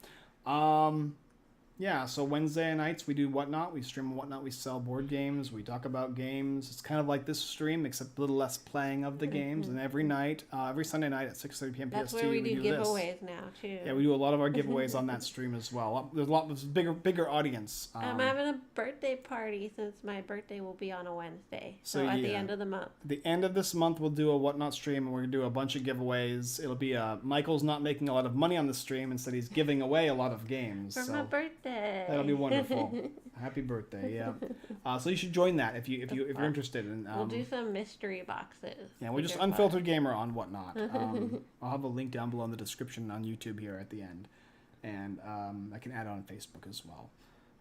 Yeah, so Wednesday nights we do Whatnot. We stream Whatnot. We sell board games. We talk about games. It's kind of like this stream, except a little less playing of the games. And every night, every Sunday night at 6:30 p.m. That's PST, where we do giveaways this. now, too. Yeah, we do a lot of our giveaways on that stream as well. There's a lot of bigger audience. I'm having a birthday party since my birthday will be on a Wednesday. So at the end of the month. The end of this month, we'll do a Whatnot stream, and we're going to do a bunch of giveaways. It'll be Michael's not making a lot of money on the stream. Instead, he's giving away a lot of games. For my birthday. That'll be wonderful. Happy birthday, yeah. So you should join that if you're interested. And we'll do some mystery boxes. Yeah, we're just Unfiltered Gamer on Whatnot. I'll have a link down below in the description on YouTube here at the end, and I can add on Facebook as well.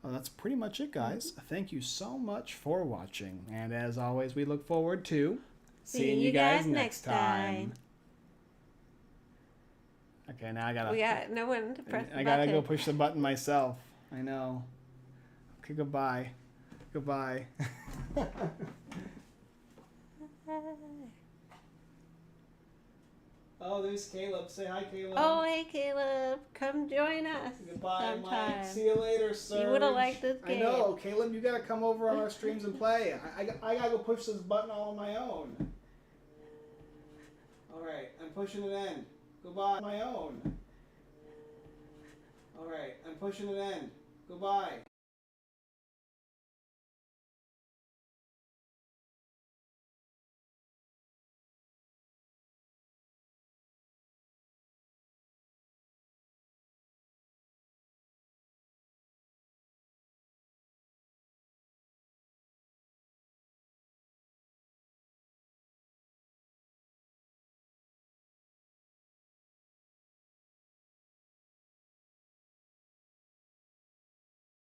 That's pretty much it, guys. Thank you so much for watching, and as always, we look forward to seeing you guys next time. Okay, now we got no one to press the button. I gotta go push the button myself. I know. Okay, goodbye. Goodbye. Oh, there's Caleb. Say hi, Caleb. Oh, hey, Caleb. Come join us. Goodbye, sometime. Mike. See you later, sir. You would have liked this game. I know. Caleb, you got to come over on our streams and play. I got to go push this button all on my own. All right, I'm pushing it in. Goodbye, on my own. All right, I'm pushing it in. Goodbye.